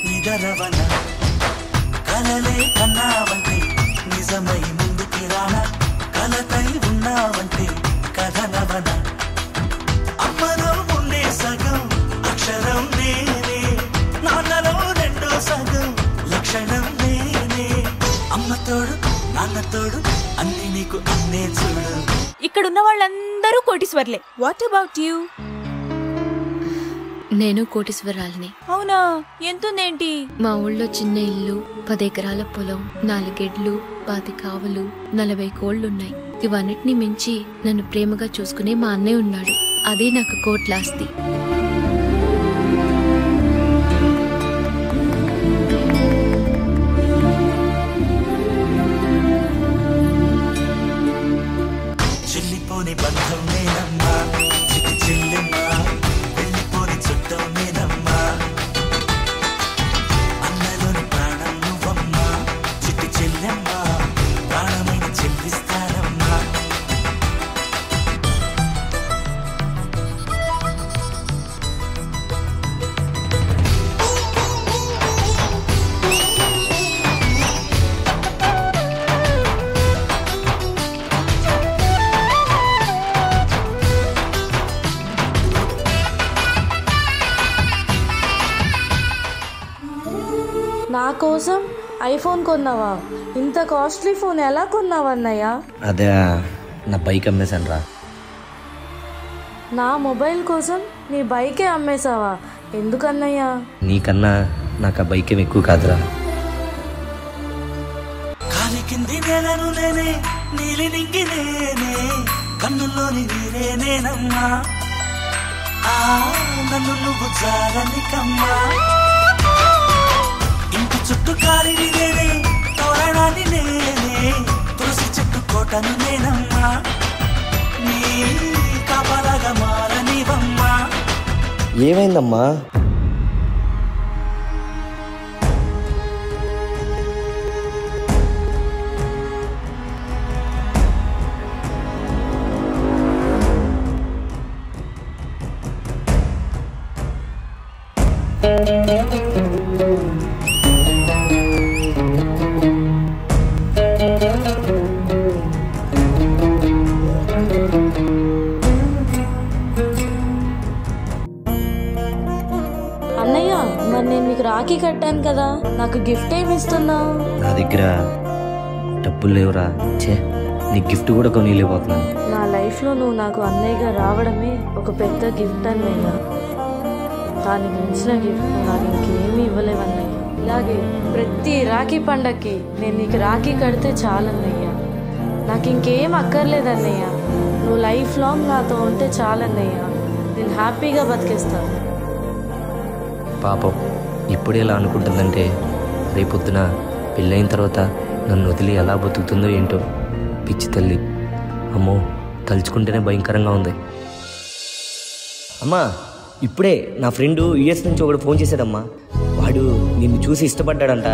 నిదరవన, కలలే కన్నావంటే నిజమై ముందుకి రానా, కలతై ఉన్నావంటే కథనవన. అమ్మలో ఉండే సగం అక్షరం నేనే, నాన్నలో రెండో సగం లక్షణం నేనే. అమ్మ తోడు నాన్న తోడు అన్ని నీకు అన్నే చూడు. ఇక్కడున్న వాళ్ళందరూ కోటీశ్వర్లే. What about you? నేను కోటీశ్వరాలని. అవునా? ఎంతుందేంటి? మా ఊళ్ళో చిన్న ఇల్లు, 10 ఎకరాల పొలం, 4 గెడ్లు, 10 ఆవులు, 40 కోళ్లున్నాయి. ఇవన్నిటిని మించి నన్ను ప్రేమగా చూసుకునే మా అన్నయ్య ఉన్నాడు. అదే నాకు కోట్లాస్తి. చెల్లిపోని బంధం నేనమ్మా, చిటి చెల్లెమ్మా, వెళ్ళిపోని చుట్టం నేనమ్మా, అన్నలోని ప్రాణం నువ్వమ్మా, చిటి చెల్లెమ్మా, ప్రాణమైన చెల్లిస్తానమ్మా. నా కోసం ఐఫోన్ కొన్నావా? ఇంత కాస్ట్లీ ఫోన్ ఎలా కొన్నావా అన్నయ్య? అదే నా బైక్ అమ్మేశాను రా. నా మొబైల్ కోసం నీ బైకే అమ్మేశావా? ఎందుకన్నయ్యా? నీకన్నా నాకు ఆ బైక్ ఏం ఎక్కువ కాదురా. కాలి కింది నేలను నేనే, నీలి నింగి నేనే, కన్నుల్లోని నీరే నేనమ్మా, నన్ను నువ్వు జాలని కమ్మా. ఇంటి చుట్టూ కాలిని నేనే, తోరణాన్ని నేనే, తులసి చెట్టు కోటను నేనమ్మా, నీ కాపలాగా మారనివమ్మా. ఏమైందమ్మా? కట్టాను కదా, నాకు గిఫ్ట్ ఏమి ఇస్తున్నావు? నా దగ్గర డబ్బులు లేవురా. ఛే, నీ గిఫ్ట్ కూడా కొనిలేకపోతున్నాను. నా లైఫ్లో నువ్వు నాకు అన్నయ్యగా రావడమే ఒక పెద్ద గిఫ్ట్ అన్నయ్య. దానికి మించిన గిఫ్ట్ నాకు ఇంకేమీ ఇవ్వలేవన్నయ్య. ఇలాగే ప్రతి రాఖీ పండక్కి నేను నీకు రాఖీ కడితే చాలన్నయ్య. నాకు ఇంకేం అక్కర్లేదన్నయ్య. నువ్వు లైఫ్ లాంగ్ నాతో ఉంటే చాలన్నయ్య. నేను హ్యాపీగా బతికేస్తాను. పాపం ఇప్పుడు ఎలా అనుకుంటుందంటే రేపొద్దున పెళ్ళైన తర్వాత నన్ను వదిలి ఎలా బతుకుతుందో ఏంటో. పిచ్చి తల్లి. అమ్మో, తలుచుకుంటేనే భయంకరంగా ఉంది. అమ్మా, ఇప్పుడే నా ఫ్రెండ్ యుఎస్ నుంచి ఒకడు ఫోన్ చేశాడమ్మా. వాడు నిన్ను చూసి ఇష్టపడ్డాడంట.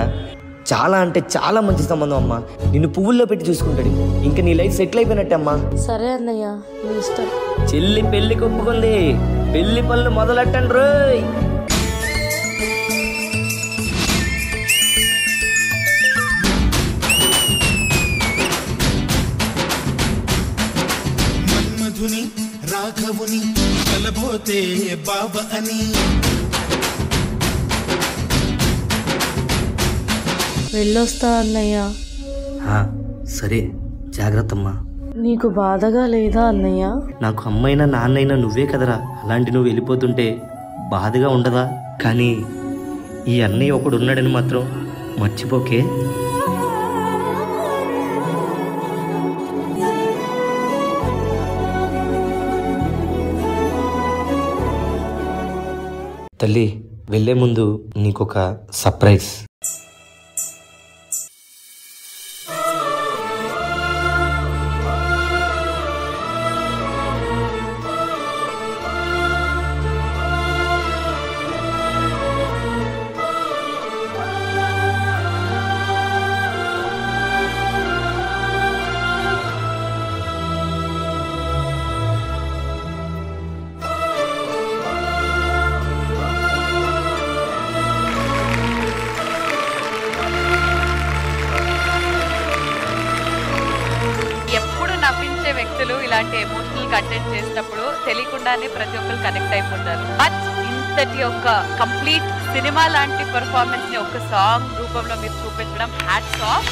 చాలా అంటే చాలా మంచి సంబంధం అమ్మా. నిన్ను పువ్వుల్లో పెట్టి చూసుకుంటాడు. ఇంకా నీ లైఫ్ సెటిల్ అయిపోయినట్టే అమ్మా. సరే అన్నయ్య, నీ ఇష్టం. చెల్లి పెళ్లి ఒప్పుకుంది. పెళ్లి పనులు మొదలెట్టండి రోయ్. మన్మధుని రాఘవుని కలబోతే బావ అని. వెళ్ళొస్తా అన్నయ్య. సరే, జాగ్రత్తమ్మా. నీకు బాధగా లేదా అన్నయ్య? నాకు అమ్మైనా నాన్నైనా నువ్వే కదరా. అలాంటి నువ్వు వెళ్ళిపోతుంటే బాధగా ఉండదా? కానీ ఈ అన్నయ్య ఒకడు ఉన్నాడని మాత్రం మర్చిపోకే. తల్లి, వెళ్ళే ముందు నీకొక సర్ప్రైజ్. ఇలాంటి ఎమోషనల్ కంటెంట్ చేసినప్పుడు తెలియకుండానే ప్రతి ఒక్కరు కనెక్ట్ అయిపోతారు. బట్ ఇంతటి ఒక కంప్లీట్ సినిమా లాంటి పర్ఫార్మెన్స్ ని ఒక సాంగ్ రూపంలో మీరు చూపించడం హ్యాట్స్ ఆఫ్.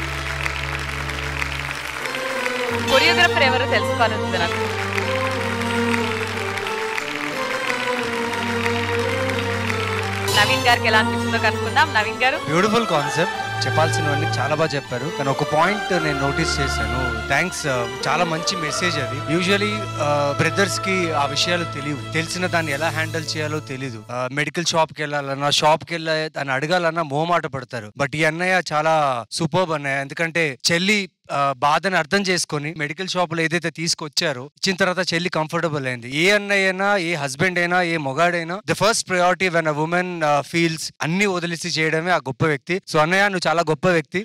కొరియోగ్రాఫర్ ఎవరో తెలుసుకోవాలని నాకు. నవీన్ గారికి ఎలా అనిపిస్తుందో కనుక్కుందాం. నవీన్ గారు, బ్యూటిఫుల్ కాన్సెప్ట్. చెప్పాల్సినవన్నీ చాలా బాగా చెప్పారు. కానీ ఒక పాయింట్ నేను నోటీస్ చేశాను. థ్యాంక్స్, చాలా మంచి మెసేజ్ అది. యూజువలీ బ్రదర్స్ కి ఆ విషయాలు తెలియవు. తెలిసిన దాన్ని ఎలా హ్యాండిల్ చేయాలో తెలీదు. మెడికల్ షాప్ కి వెళ్ళాలన్నా, షాప్ కి వెళ్ళి దాన్ని అడగాలన్నా మోమాట పడతారు. బట్ ఈ అన్నయ్య చాలా సూపర్బ్ అన్నయ్య. ఎందుకంటే చెల్లి బాధని అర్థం చేసుకొని మెడికల్ షాప్ లో ఏదైతే తీసుకొచ్చారో ఇచ్చిన తర్వాత చెల్లి కంఫర్టబుల్ అయింది. ఏ అన్నయ్య అయినా, ఏ హస్బెండ్ అయినా, ఏ మొగాడైనా the first priority when a woman feels అన్ని వదిలేసి చేయడమే ఆ గొప్ప వ్యక్తి. సో అన్నయ్య, నువ్వు చాలా గొప్ప వ్యక్తి.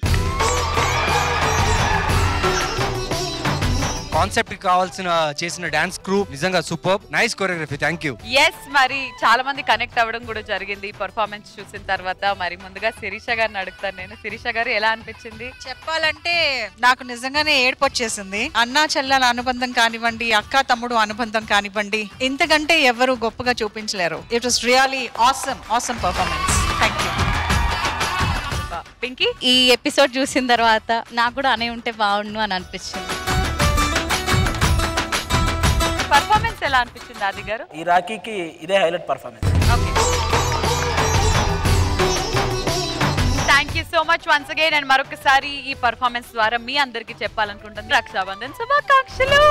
కాన్సెప్ట్ కి కావాల్సిన చేసిన డాన్స్ క్రూ నిజంగా super. Nice choreography. Thank you. Yes, మరి చాలా మంది కనెక్ట్ అవ్వడం కూడా జరిగింది పర్ఫార్మెన్స్ చూసిన తర్వాత. మరి ముందుగా శిరీష గారిని అడుగుతాను నేను. శిరీష గారు, ఎలా అనిపించింది? చెప్పాలంటే నాకు నిజంగానే ఏడుపు వచ్చేసింది. అన్నా చెల్లెల అనుబంధం కానివ్వండి, అక్క తమ్ముడు అనుబంధం కానివ్వండి, ఇంతకంటే ఎవరు గొప్పగా చూపించలేరు. It was really awesome awesome performance. Thank you. Pinky, ఈ ఎపిసోడ్ చూసిన తర్వాత నాకు కూడా అనే ఉంటే బాగుండు అని అనిపించింది. పర్ఫార్మెన్స్ ఎలా అనిపించింది ఆది గారు? ఈ రాఖీకి ఇదే highlight performance. Thank you so much once again. And మరొకసారి ఈ పర్ఫార్మెన్స్ ద్వారా మీ అందరికి చెప్పాలనుకుంటుంది రక్షాబంధన్ శుభాకాంక్షలు.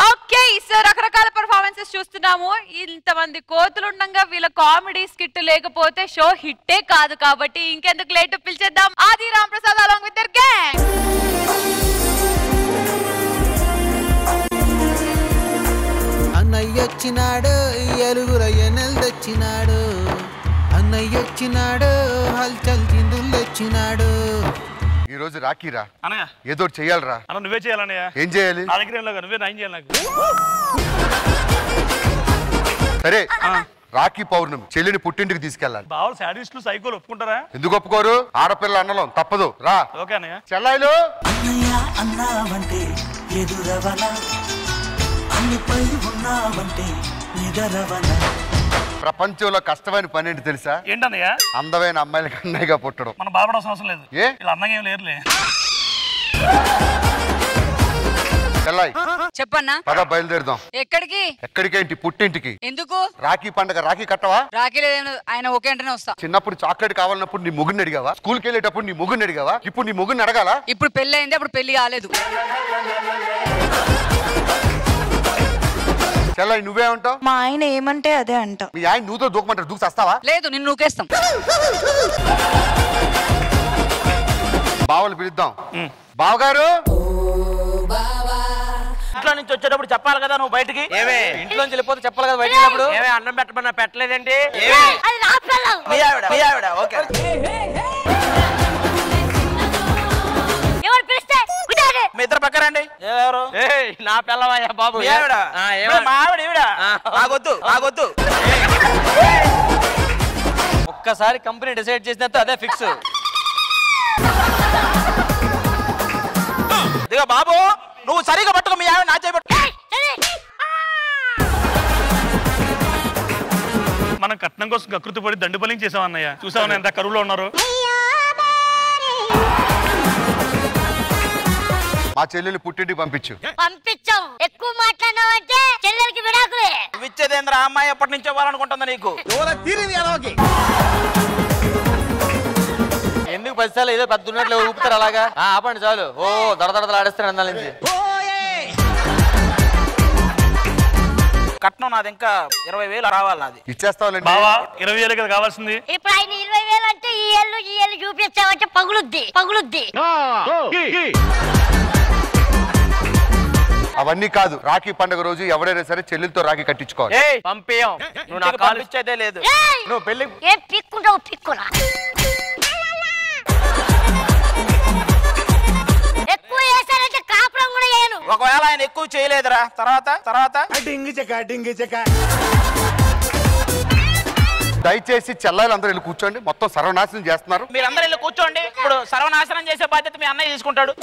ఓకే, సో రకరకాల పర్ఫార్మెన్సెస్ చూస్తున్నాము. ఇంతమంది కోతులు ఉండగా వీళ్ళ కామెడీ స్కిట్ లేకపోతే షో హిట్టే కాదు. కాబట్టి ఇంకెందుకు లేట్, పిలిచేద్దాం ఆది Ramprasad along with their gang. అన్నయ్య వచ్చినాడు, ఎలుగుల ఎనెల్ తెచ్చినాడు. అన్నయ్య వచ్చినాడు, హల్చల్ చిందులు తెచ్చినాడు. ఈ రోజు రాఖీరా ఏదో చెయ్యాలరా. అన్న నువ్వే చేయాలన్నయ్య. ఏం చేయాలి? నా దగ్గర నువ్వే నయం చేయాలి నాకు. సరే, రాఖీ పౌర్ణమి చెల్లిని పుట్టింటికి తీసుకెళ్ళాలి. బావులు శాడిస్టులు సైకోలు ఒప్పుకుంటారా? ఎందుకు ఒప్పుకోరు? ఆడపిల్ల అన్నలం తప్పదు. రా. ఓకే అన్నయ్య. చెల్లాయిలు అన్నయ్య అన్నావంటే ఎదురవన, అన్నిపై ఉన్నావంటే నిదరవన. ప్రపంచంలో కష్టమైన పని ఏంటి తెలుసా? ఏంటన్నయ్య? అందమైన అమ్మాయిలకి అన్నయ్యగా పుట్టడం. మనం బాధపడాల్సిన అవసరం లేదు. ఏ ఇలా అందంగా ఏం లేరులే. చెప్పన్నా. పద బయలుదేరుదాం. ఎక్కడికి? ఎక్కడికేంటి? పుట్టింటికి. ఎందుకు? రాఖీ పండగ. రాఖీ కట్టవా? రాఖీ లేదు, ఆయన ఓకే అంటేనే వస్తా. చిన్నప్పుడు చాక్లెట్ కావాలన్నప్పుడు నీ మొగుడిని అడిగావా? స్కూల్కి వెళ్ళేటప్పుడు నీ మొగుడిని అడిగావా? ఇప్పుడు నీ మొగుడిని అడగాలా? ఇప్పుడు పెళ్లి అయింది, అప్పుడు పెళ్లి కాలేదు. చెల్లాయి నువ్వేమంటావు? మా ఆయన ఏమంటే అదే అంట. మీ ఆయన నువ్వుతో దూకమంటారు, దూకి వస్తావా? లేదు, నిన్ను నూకేస్తాం. బావలు పిలుద్దాం. బావగారు ఇంట్లో నుంచి వచ్చేటప్పుడు చెప్పాలి కదా నువ్వు బయటికి. ఏమే ఇంట్లో నుంచి వెళ్ళిపోతే చెప్పాలి కదా బయటికి వెళ్ళినప్పుడు. ఏమే అన్నం పెట్టమన్నా పెట్టలేదండి. మీ ఆవిడ ఓకే. మీ ఇద్దరు పక్కరండి. ఎవరు? నా పిల్లవయ్యా బాబు. మా ఆవిడ ఈవిడ. నాకొద్దు. ఒక్కసారి కంపెనీ డిసైడ్ చేసినంత అదే ఫిక్స్. ఇదిగో బాబు, నువ్వు సరిగా పట్టుకో, మీ ఆవిడ నా చేయబట్టు. మనం కట్నం కోసం కకృతి పడి దండుపలింగ్ చేసాం అన్నయ్య. చూసావు ఎంత కరువులో ఉన్నారు. మా చెల్లెలు పుట్టింటికి పంపించు. పంపించాం. ఎక్కువ మాట్లాడినావంటే చెల్లెలకి విడాకులే. విచ్చేదేంద్ర అమ్మాయి ఎప్పటి నుంచో ఇవ్వాలనుకుంటుందా నీకు? ఎందుకు 10 సార్లు ఏదో పెద్ద ఉన్నట్లు ఊపుతారు అలాగా? ఆపండి చాలు. ఓ దడదడలు ఆడేస్తారు అందాల నుంచి. కట్నం నాది ఇంకా 20,000 రావాలి. నాది ఇచ్చేస్తావులేండి. బావా 20,000 కదా కావాల్సింది. ఇప్పుడు ఆయన 20,000 అంటే ఈ ఏళ్ళు చూపించావంటే పగులుద్ది. అవన్నీ కాదు. రాఖీ పండుగ రోజు ఎవరైనా సరే చెల్లెలతో రాఖీ కట్టించుకోవాలి. పంపియం. నువ్వు నాకు పంపించేదే లేదు. నువ్వు పెళ్లి ఏం పిక్కురా. ఎక్కువ చేశారంటే కాపురం కూడా చేయను. ఒకవేళ ఆయన ఎక్కువ చేయలేదురా తర్వాత దయచేసి చెల్లాయిలు అందరూ వెళ్ళి కూర్చోండి. మొత్తం సర్వనాశనం చేస్తున్నారు. మీరందరూ వెళ్ళి కూర్చోండి. ఇప్పుడు సర్వనాశనం చేసే బాధ్యత మీ అన్నయ్య తీసుకుంటాడు.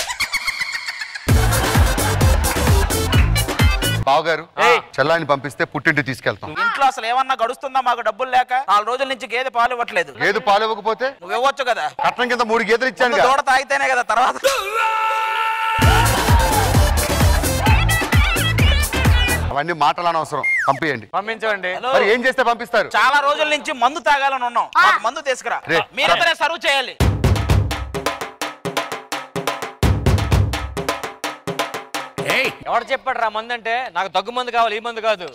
బావగారు చెల్లాయిని పంపిస్తే పుట్టింటి తీసుకెళ్తాం. ఇంట్లో అసలు ఏమన్నా గడుస్తుందా? మాకు డబ్బులు లేక 4 రోజుల నుంచి గేదె పాలు ఇవ్వట్లేదు. గేదె పాలు ఇవ్వకపోతే నువ్వు ఇవ్వచ్చు కదా. కట్నం కింద 3 గేదెలు ఇచ్చాను. దూడ తాగితేనే కదా తర్వాత. అవన్నీ మాటలు అనవసరం. పంపించండి. మరి ఏం చేస్తే పంపిస్తారు? చాలా రోజుల నుంచి మందు తాగాలని ఉన్నాం. మందు తీసుకురా. మీరందరే సర్వ్ చేయాలి. ఎవరు చెప్పాడు రా మందు అంటే? నాకు దగ్గు మందు కావాలి, ఈ మందు కాదు.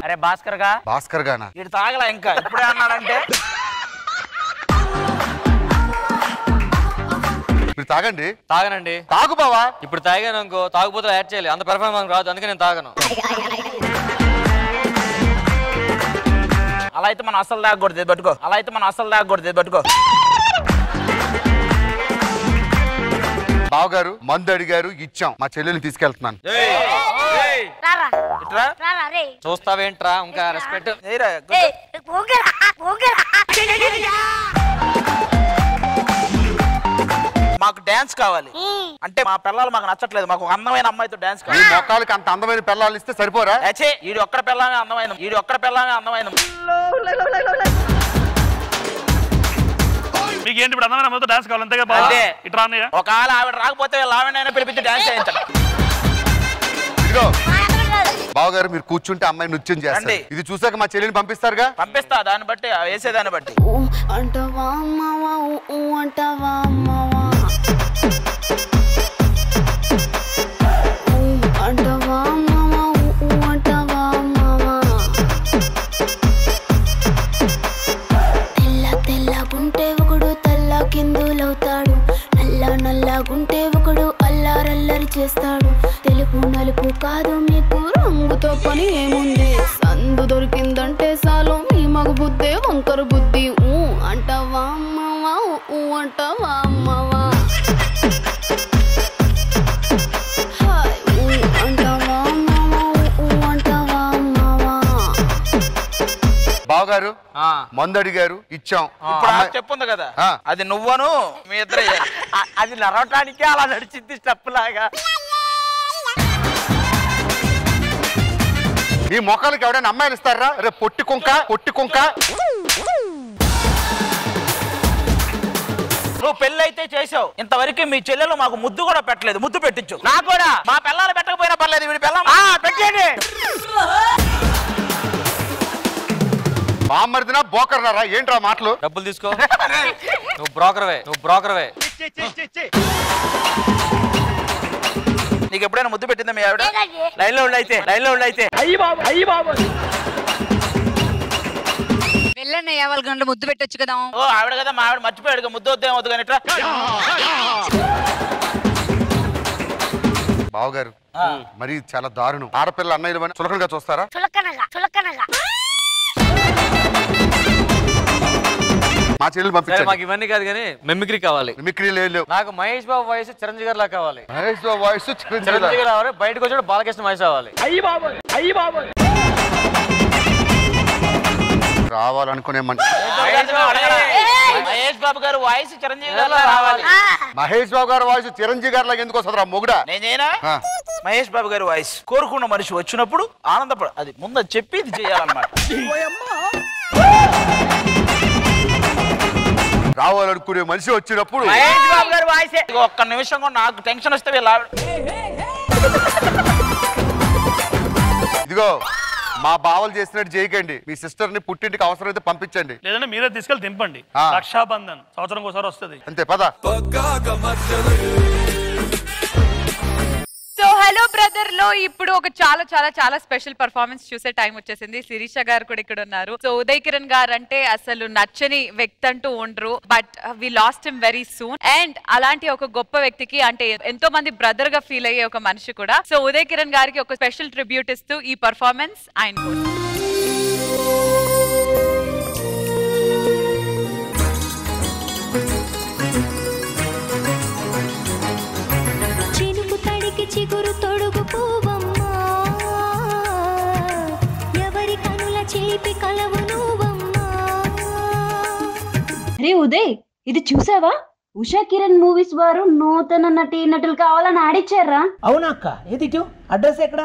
అరే భాస్కర్ గానా? ఇటు తాగలా ఇంకా. ఇప్పుడే అన్నాడంటే మీరు తాగండి. తాగనండి. తాగు బావా. ఇప్పుడు తాగాను అనుకో, తాగుపోతే యాడ్ చేయాలి. అంత పెర్ఫార్మెన్స్ రాదు, అందుకే నేను తాగను. అలా అయితే మనం అసలు తాగకూడదు. పట్టుకో. బావగారు మందు అడిగారు, ఇచ్చాం. మా చెల్లెల్ని తీసుకెళ్తున్నాను. చూస్తావేంట్రా? ఇంకా రెస్పెక్ట్. మాకు డాన్స్ కావాలి. అంటే మా పిల్లలు మాకు నచ్చట్లేదు. మాకు ఒక అందమైన అమ్మాయితో డాన్స్ కావాలి. మొక్కలకి అంత అందమైన పిల్లలు ఇస్తే సరిపోరా? ఈడు ఒక్కడ పిల్లమే అందమైన. మీకు ఏంటి ఇప్పుడు అందమైన అమ్మాయితో డాన్స్ కావాలి అంతేగా బావ? ఇట్రా అన్నయ్య. ఒకవేళ ఆవిడ రాకపోతే ఆవిడైనా పిలిపించి డాన్స్ చేయించాలి. ఇదిగో బావగారు మీరు కూర్చుంటే అమ్మాయి నృత్యం చేస్తారు. ఇది చూసాక మా చెల్లిని పంపిస్తారుగా? పంపిస్తా. దాన్ని బట్టి వేసేదాన్ని బట్టి. అంటావా అమ్మావా అంటావా అమ్మావా అంటావా అమ్మావా అంటావా అమ్మావా తెల్లగుంటే ఒకడు తెల్ల కిందులవుతాడు. నల్లగుంటే ఒకడు అల్లారల్లరి చేస్తాడు. తెలుపు నలుపు కాదు మీకు రంగుతో పని ఏముంది? సందు దొరికిందంటే చాలు మీ మగ బుద్ధే వంకర బుద్ధి. అంటావా అమ్మావా అంటావా అమ్మావా అంటావా అమ్మావా అంటావా అమ్మావా. బావగారు మందు అడిగారు, ఇచ్చాం. చెప్పుంది కదా, అది నువ్వను మీ ఇద్దరు. అది నడవటానికే అలా నడిచింది స్టెప్ లాగా. ఈ మొక్కలకి ఎవడైనా అమ్మాయిలు ఇస్తారా? రేపు పొట్టి కుంక నువ్వు పెళ్ళైతే చేసావు, ఇంతవరకు మీ చెల్లెలు మాకు ముద్దు కూడా పెట్టలేదు. ముద్దు పెట్టించు. నాకు కూడా మా పిల్లలు పెట్టకపోయినా పర్లేదు, వీడి పిల్ల పెట్టండి. బామ్మర్దినా బోకర్నారా? ఏంట్రా మాటలు? డబ్బులు తీసుకో. నువ్వు బ్రోకర్వే. నీకు ఎప్పుడైనా ముద్దు పెట్టిందా మీ ఆవిడ? లైన్ లో అయితే వెళ్ళన్నయ్య వాళ్ళ గంట ముద్దు పెట్టొచ్చు కదా. ఓ ఆవిడ కదా, మా ఆవిడ మర్చిపోయాడు. ముద్దు వద్దేం వద్దు కానీ ఇట్లా. బావగారు మరి చాలా దారుణం. ఆడపిల్ల అన్నయ్యలు అని చులకనగా చూస్తారా? చులకనగా మా చెల్లెలు పంపించారు. మాకు ఇవన్నీ కాదు కానీ మిమిక్రీ కావాలి. మిమిక్రీ లేదు. నాకు మహేష్ బాబు వయసు చిరంజీవి గారు లా కావాలి. మహేష్ బాబు వయసు చిరంజీవి గారు రావాలి. బయటకు వచ్చాడు బాలకృష్ణ మహేష్ రావాలి. రావాలనుకునే మహేష్ బాబు గారు వాయిస్ చిరంజీవి గారు రావాలి. మహేష్ బాబు గారు వాయిస్ చిరంజీవి గారు లాగా ఎందుకు వస్తుందిరా మొగుడా? నేనేనా? మహేష్ బాబు గారు వాయిస్ కోరుకున్న మనిషి వచ్చినప్పుడు ఆనందపడ, అది ముందు చెప్పి ఇది చేయాలన్నమాట. రావాలనుకునే మనిషి వచ్చినప్పుడు మహేష్ బాబు గారు వాయిస్. ఒక్క నిమిషం కూడా నాకు టెన్షన్ వస్తే ఇదిగో మా బావలు చేసినట్టు చేయకండి. మీ సిస్టర్ ని పుట్టింటికి అవసరమైతే పంపించండి, లేదంటే మీరే తీసుకెళ్ళి దింపండి. రక్షాబంధన్ సంవత్సరం ఒకసారి వస్తుంది అంతే. పద. సో హలో బ్రదర్ లో ఇప్పుడు ఒక చాలా చాలా చాలా స్పెషల్ పర్ఫార్మెన్స్ చూసే టైం వచ్చేసింది. శిరీష గారు కూడా ఇక్కడ ఉన్నారు. సో ఉదయ్ కిరణ్ గారు అంటే అసలు నచ్చని వ్యక్తి అంటూ ఉండరు, but we lost him very soon. And అలాంటి ఒక గొప్ప వ్యక్తికి అంటే ఎంతో మంది బ్రదర్ గా ఫీల్ అయ్యే ఒక మనిషి కూడా. సో ఉదయ్ కిరణ్ గారికి ఒక స్పెషల్ ట్రిబ్యూట్ ఇస్తూ ఈ పర్ఫార్మెన్స్ ఆయన కోసం. చిగురు తొడుగు పూవమ్మా, ఎవరి కనుల చేపి కలవు నువ్వమ్మా. అరే ఉదయ్, ఇది చూసావా? ఉషా కిరణ్ మూవీస్ వారు నూతన నటులు కావాలని ఆడిచ్చారా? అవునా అక్క? ఏది అడ్రస్ ఎక్కడ?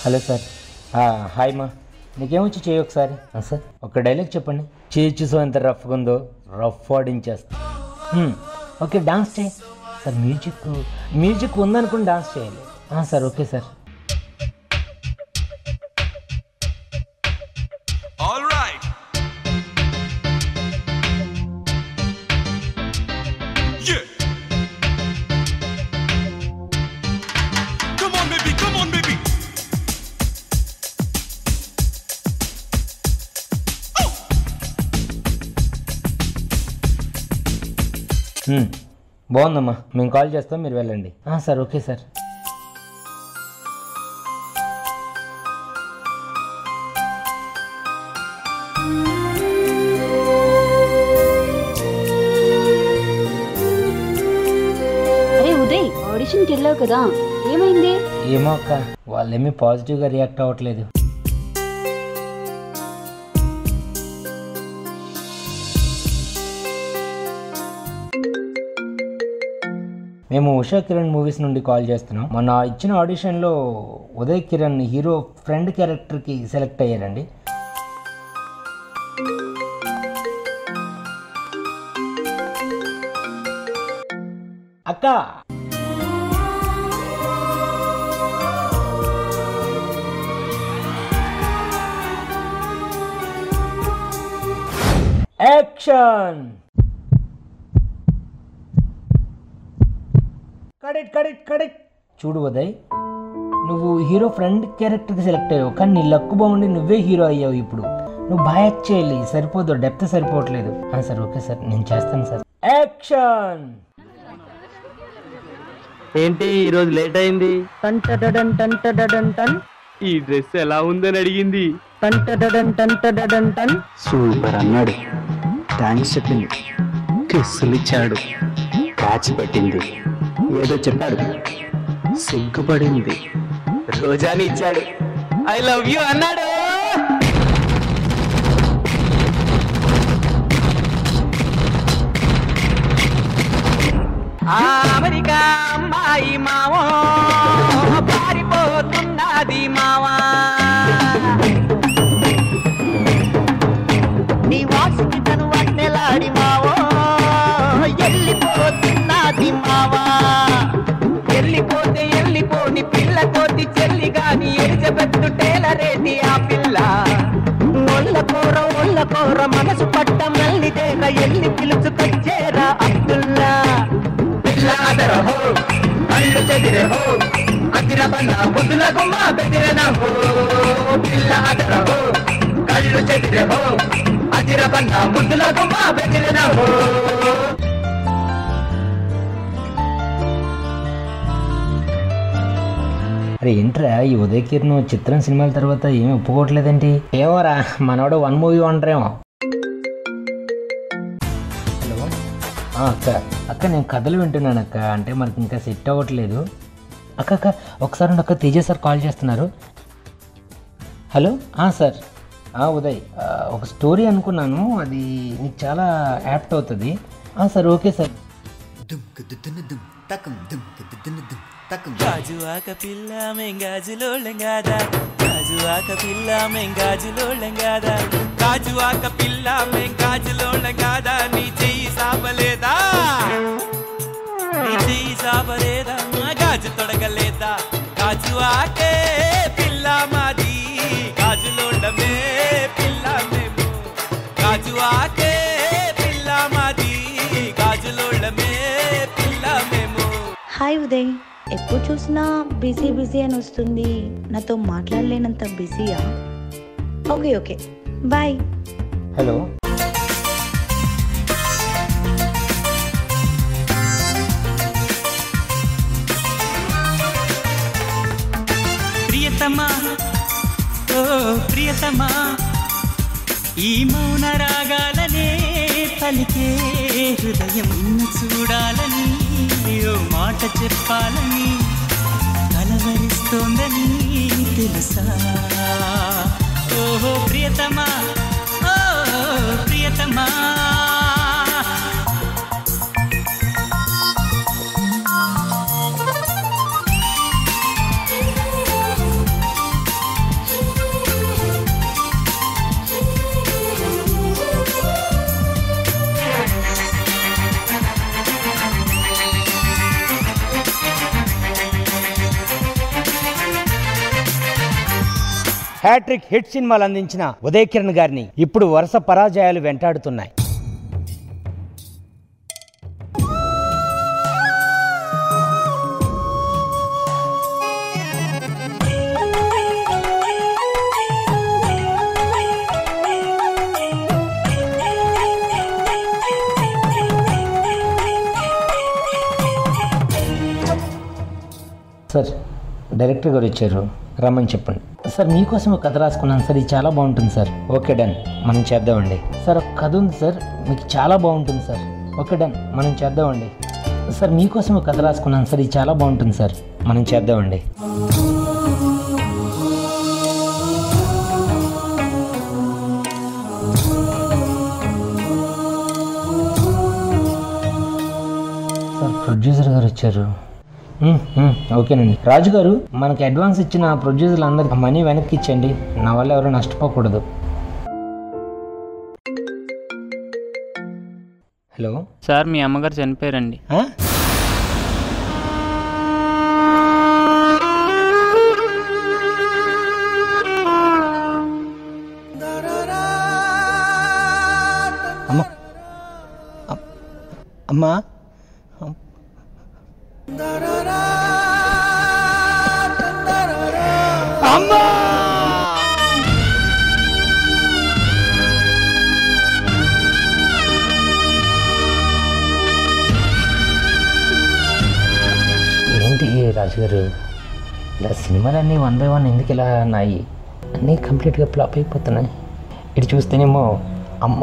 Hello sir. హాయ్ మా, నీకేమొచ్చి చేయి ఒకసారి. సార్ ఒక డైలాగ్ చెప్పండి. చేయి చూసో ఎంత రఫ్గా ఉందో, రఫ్ ఆడించేస్తా. ఓకే డాన్స్ చేయి సార్. మ్యూజిక్ ఉందనుకుని డాన్స్ చేయాలి. Sir okay sir. బాగుందమ్మా, మేము కాల్ చేస్తాం, మీరు వెళ్ళండి. Sir okay sir. అరే ఉదయ్, ఆడిషన్కి వెళ్ళావు కదా, ఏమైంది? ఏమో అక్క, వాళ్ళేమీ పాజిటివ్గా రియాక్ట్ అవ్వట్లేదు. మేము ఉషా కిరణ్ మూవీస్ నుండి కాల్ చేస్తున్నాం. మొన్న ఇచ్చిన ఆడిషన్లో ఉదయ్ కిరణ్ హీరో ఫ్రెండ్ క్యారెక్టర్కి సెలెక్ట్ అయ్యారండి. అక్క యాక్షన్. కరెక్ట్. చూడు ఉదయ్, నువ్వు హీరో ఫ్రెండ్ క్యారెక్టర్కి సెలెక్ట్ అయ్యావు, కానీ నీ లక్కు బాగుండి నువ్వే హీరో అయ్యావు. ఇప్పుడు నువ్వు బాగా యాక్ట్ చేయాలి, సరిపోదు, డెప్త్ సరిపోవట్లేదు. సార్ ఓకే సార్, నేను చేస్తాను సార్. యాక్షన్. ఏంటి ఈరోజు లేట్ అయింది? ఈ డ్రెస్ ఎలా ఉందని అడిగింది. సూపర్ అన్నాడు, థ్యాంక్స్ చెప్పింది, కిస్సులు ఇచ్చాడు, క్యాచ్ పెట్టింది, ఏదో చెప్పాడు, సిగ్గుపడింది, రోజాని ఇచ్చాడు. ఐ లవ్ యూ అన్నాడు. అమెరికా అమ్మాయి మావో పారిపోతున్నది మావా, నీ వాసుకి తను వన్నెలాడి మావో వెళ్ళిపోతున్నది మావా, వెళ్ళిపోతే వెళ్ళిపోని పిల్ల కోతి చెల్లి గాని ఎలిజబెత్ టేలరేది ఆ పిల్ల, ఒళ్ళ కూర మనసు పట్ట మల్లి దేగ ఎల్లి పిలుచుకొచ్చేరా అబ్దుల్లా, పిల్ల అదరహో కళ్ళు చెదిరహో అదిర బన్న ముద్దుల గుమ్మ బెదిరనహో, పిల్ల అదరహో కళ్ళు చెదిరహో అదిర బన్న ముద్దుల గుమ్మ బెదిరనహో. అరే ఏంట్రా ఈ ఉదయ్ కిరణ్ చిత్రం సినిమాల తర్వాత ఏమి ఒప్పుకోవట్లేదేంటి? ఏమోరా మనోడు 1 మూవీ వండరేమో. హలో అక్క నేను కథలు వింటున్నాను అక్క, అంటే మనకి ఇంకా సెట్ అవ్వట్లేదు. అక్క ఒకసారి అక్క తేజ సార్ కాల్ చేస్తున్నారు. హలో సార్ ఉదయ్ ఒక స్టోరీ అనుకున్నాను, అది నీకు చాలా యాప్ట్ అవుతుంది. Sir okay sir. గాజువాక పిల్ల మెంగాజులోళ్ళంగాదా, గాజువాక పిల్ల మెంగాజులోళ్ళంగాదా, గాజువాక పిల్ల మెంగాజులోళ్ళంగాదా, నీ చెయ్యి సాపలేదా, నీ చెయ్యి సాపలేదా, గాజు తొడగలేదా, గాజువాకే పిల్ల మాది, గాజులోళ్ళమే పిల్ల మేము, గాజువాకే పిల్ల మాది, గాజులోళ్ళమే పిల్ల మేము. హాయ్ ఉదయ్, ఎప్పుడు చూసినా బిజీ అని వస్తుంది, నాతో మాట్లాడలేనంత బిజీయా? Okay bye. హలో ప్రియతమా ఓ ప్రియతమా, ఈ మౌన రాగాలనే పలికే హృదయం నిన్ను చూడాలని, ఓ మాట చెప్పాలని కలవరిస్తోందని తెలుసా, ఓహో ప్రియతమా ఓ ప్రియతమా. హ్యాట్రిక్ హిట్ సినిమాలు అందించిన ఉదయ్ కిరణ్ గారిని ఇప్పుడు వరుస పరాజయాలు వెంటాడుతున్నాయి. సార్ డైరెక్టర్ గారు వచ్చారు, రమ్మని చెప్పండి. సార్ మీకోసం ఒక కథ రాసుకున్నాను సార్, ఇది చాలా బాగుంటుంది సార్. ఓకే డన్, మనం చేద్దామండి. సార్ ఒక కథ ఉంది సార్, మీకు చాలా బాగుంటుంది సార్. ఓకే డన్, మనం చేద్దామండి. సార్ మీకోసం ఒక కథ రాసుకున్నాను సార్, ఇది చాలా బాగుంటుంది సార్, మనం చేద్దామండి. సార్ ప్రొడ్యూసర్ గారు వచ్చారు. ఓకేనండి. రాజు గారు, మనకి అడ్వాన్స్ ఇచ్చిన ప్రొడ్యూసర్లు అందరికి మనీ వెనక్కి ఇచ్చండి, నా వల్ల ఎవరు నష్టపోకూడదు. హలో సార్, మీ అమ్మగారు చనిపోయారండి. అమ్మా అమ్మా ఏంటి రాజుగారు, ఇలా సినిమాలన్నీ 1 by 1 ఎందుకు ఇలా ఉన్నాయి? అన్నీ కంప్లీట్గా ఫ్లాప్ అయిపోతున్నాయి. ఇటు చూస్తేనేమో అమ్మ,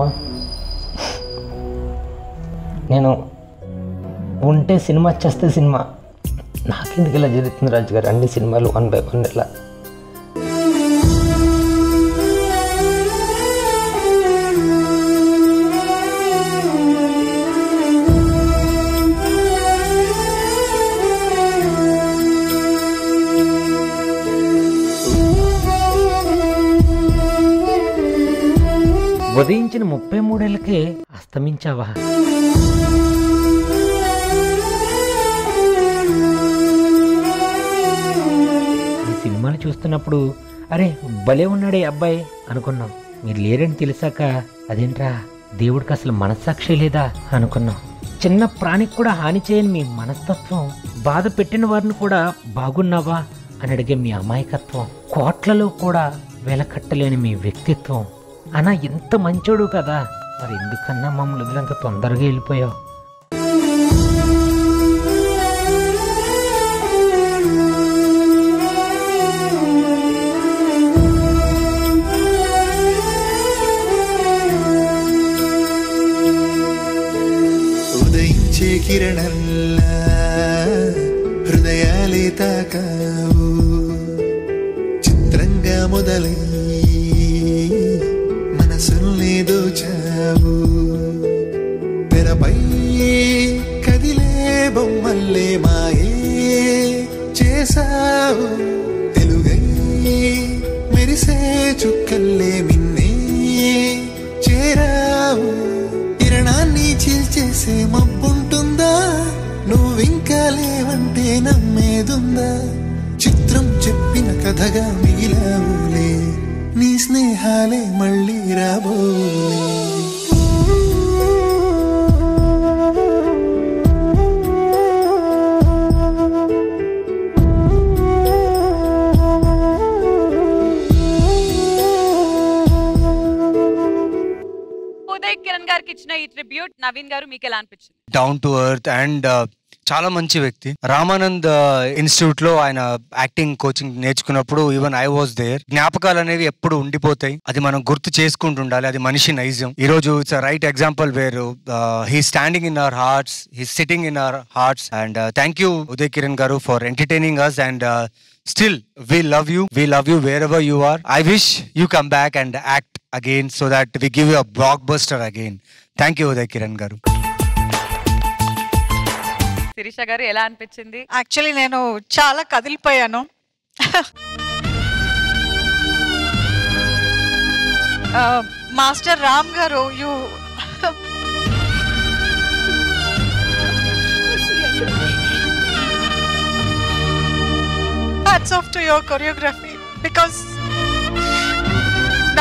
నేను ఉంటే సినిమా చేస్తే సినిమా, నాకెందుకు ఇలా జరుగుతుంది రాజుగారు? అన్ని సినిమాలు 1 by 1 ఇలా. ఉదయించిన 33 ఏళ్ళకే అస్తమించావా? ఈ సినిమాలు చూస్తున్నప్పుడు అరే భలే ఉన్నాడే అబ్బాయి అనుకున్నాం. మీరు లేరని తెలిసాక అదేంట్రా దేవుడికి అసలు మనస్సాక్షి లేదా అనుకున్నాం. చిన్న ప్రాణికి కూడా హాని చేయని మీ మనస్తత్వం, బాధ పెట్టిన వారిని కూడా బాగున్నావా అని అడిగే మీ అమాయకత్వం, కోట్లలో కూడా వెలకట్టలేని మీ వ్యక్తిత్వం, అన్నా ఎంత మంచోడు కదా, మరి ఎందుకన్నా మమ్మల్ని వదిలేంత తొందరగా వెళ్ళిపోయావు? ఉదయించే కిరణల్లా హృదయాలే తాకావు, చిత్రంగా మొదలై మనసుల్ని దోచావు, తెరపై కదిలే బొమ్మల్లే మాయే చేసావు, తెలుగై మెరిసే చుక్కల్లే మిన్నే చేరావు, కిరణాన్ని చీల్చేసే మబ్బుంటుందా, నువ్వింకా లేవంటే నమ్మేదుందా, చిత్రం చెప్పిన కథగా మిగిలావులే, నీ స్నేహాలే మళ్ళీ రాబోలే. ఉదయ్ కిరణ్ గారికి ఇచ్చిన ఈ ట్రిబ్యూట్ నవీన్ గారు మీకు ఎలా అనిపించింది? డౌన్ టు ఎర్త్ అండ్ చాలా మంచి వ్యక్తి. రామానంద్ ఇన్స్టిట్యూట్ లో ఆయన యాక్టింగ్ కోచింగ్ నేర్చుకున్నప్పుడు ఈవెన్ ఐ వాజ్ దేర్. జ్ఞాపకాలు అనేవి ఎప్పుడు ఉండిపోతాయి, అది మనం గుర్తు చేసుకుంటుండాలి, అది మనిషి నైజం. ఈ రోజు it's right example where he standing in our hearts, he sitting in our hearts. And thank you Uday Kiran garu for entertaining us, and still we love you wherever you are. I wish you come back and act again so that we give you a blockbuster again. Thank you Uday Kiran గారు. శిరీష గారు ఎలా అనిపించింది? Actually నేను చాలా కదిలిపోయాను. Master Ram గారు, you hats off to your choreography, because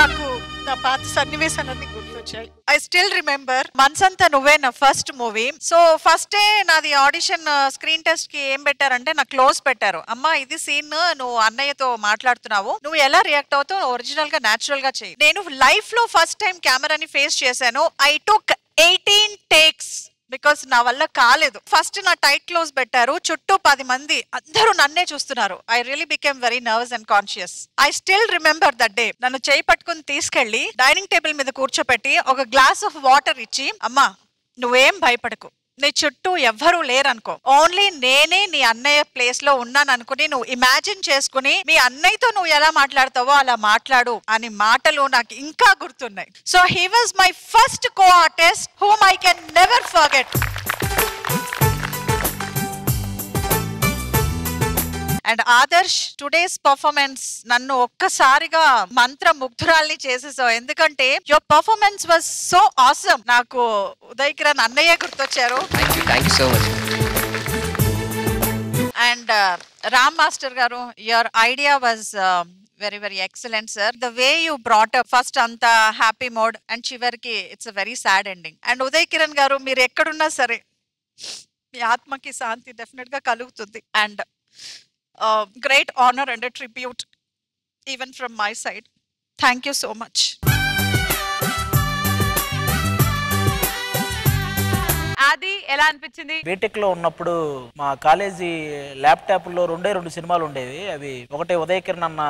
నాకు నా పాత సన్నివేశాలన్నీ గుర్తొచ్చాయి. ఐ స్టిల్ రిమెంబర్ మనసంతా నువ్వే నా first movie. So first day నాది ఆడిషన్ స్క్రీన్ టెస్ట్ కి ఏం పెట్టారంటే నా క్లోజ్ పెట్టారు. అమ్మా ఇది సీన్ నువ్వు అన్నయ్యతో మాట్లాడుతున్నావు, నువ్వు ఎలా రియాక్ట్ అవుతావు ఒరిజినల్ గా న్యాచురల్ గా చెయ్యి. నేను లైఫ్ లో ఫస్ట్ టైం కెమెరాని ఫేస్ చేశాను. ఐ టుక్ 18 టేక్స్ బికాస్ నా వల్ల కాలేదు. ఫస్ట్ నా టైట్ క్లోజ్ పెట్టారు, చుట్టూ 10 మంది, అందరూ నన్నే చూస్తున్నారు. I really became very nervous and conscious. I still remember that day. నన్ను చేయి పట్టుకుని తీసుకెళ్లి డైనింగ్ టేబుల్ మీద కూర్చోపెట్టి ఒక గ్లాస్ ఆఫ్ వాటర్ ఇచ్చి, అమ్మా నువ్వేం భయపడకు, నీ చుట్టూ ఎవ్వరూ లేరనుకో, ఓన్లీ నేనే నీ అన్నయ్య ప్లేస్ లో ఉన్నాను అనుకుని నువ్వు ఇమాజిన్ చేసుకుని మీ అన్నయ్యతో నువ్వు ఎలా మాట్లాడతావో అలా మాట్లాడు అని మాటలు నాకు ఇంకా గుర్తున్నాయి. So he was my first co artist whom I can never forget. And Adarsh, today's performance నన్ను ఒక్కసారిగా మంత్ర ముగ్ధురాల్ని చేసేసావు. ఎందుకంటే your performance was so awesome. నాకు ఉదయ్ కిరణ్ అన్నయ్య గుర్తొచ్చారు. అండ్ రామ్ మాస్టర్ గారు, your idea was very very excellent sir. The way you brought up first అంత happy mode and చివరికి it's a very sad ending. And Uday Kiran గారు, మీరు ఎక్కడున్నా సరే మీ ఆత్మకి శాంతి డెఫినెట్ గా కలుగుతుంది. And great honor and a tribute even from my side. Thank you so much. అది ఎలా అనిపించింది? బీటెక్ లో ఉన్నప్పుడు మా కాలేజీ ల్యాప్టాప్ లో 2 సినిమాలు ఉండేవి. అవి ఒకటి ఉదయ్ కిరణ్ అన్న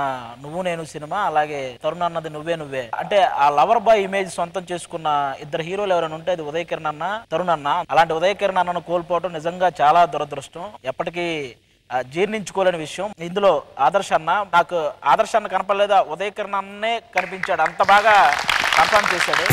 నువ్వు నేను సినిమా, అలాగే తరుణ్ అన్నది నువ్వే నువ్వే. అంటే ఆ లవర్ బాయ్ ఇమేజ్ సొంతం చేసుకున్న 2 హీరోలు ఎవరైనా ఉంటే అది ఉదయ్ కిరణ్ అన్న, తరుణ్ అన్న. అలాంటి ఉదయ్ కిరణ్ అన్నను కోల్పోవడం నిజంగా చాలా దురదృష్టం. ఎప్పటికీ జీర్ణించుకోలేని విషయం. ఇందులో ఆదర్శ్ అన్న, నాకు ఆదర్శ్ అన్న కనపడలేదా, ఉదయకరణ అన్నే కనిపించాడు, అంత బాగా పర్ఫామ్ చేశాడు.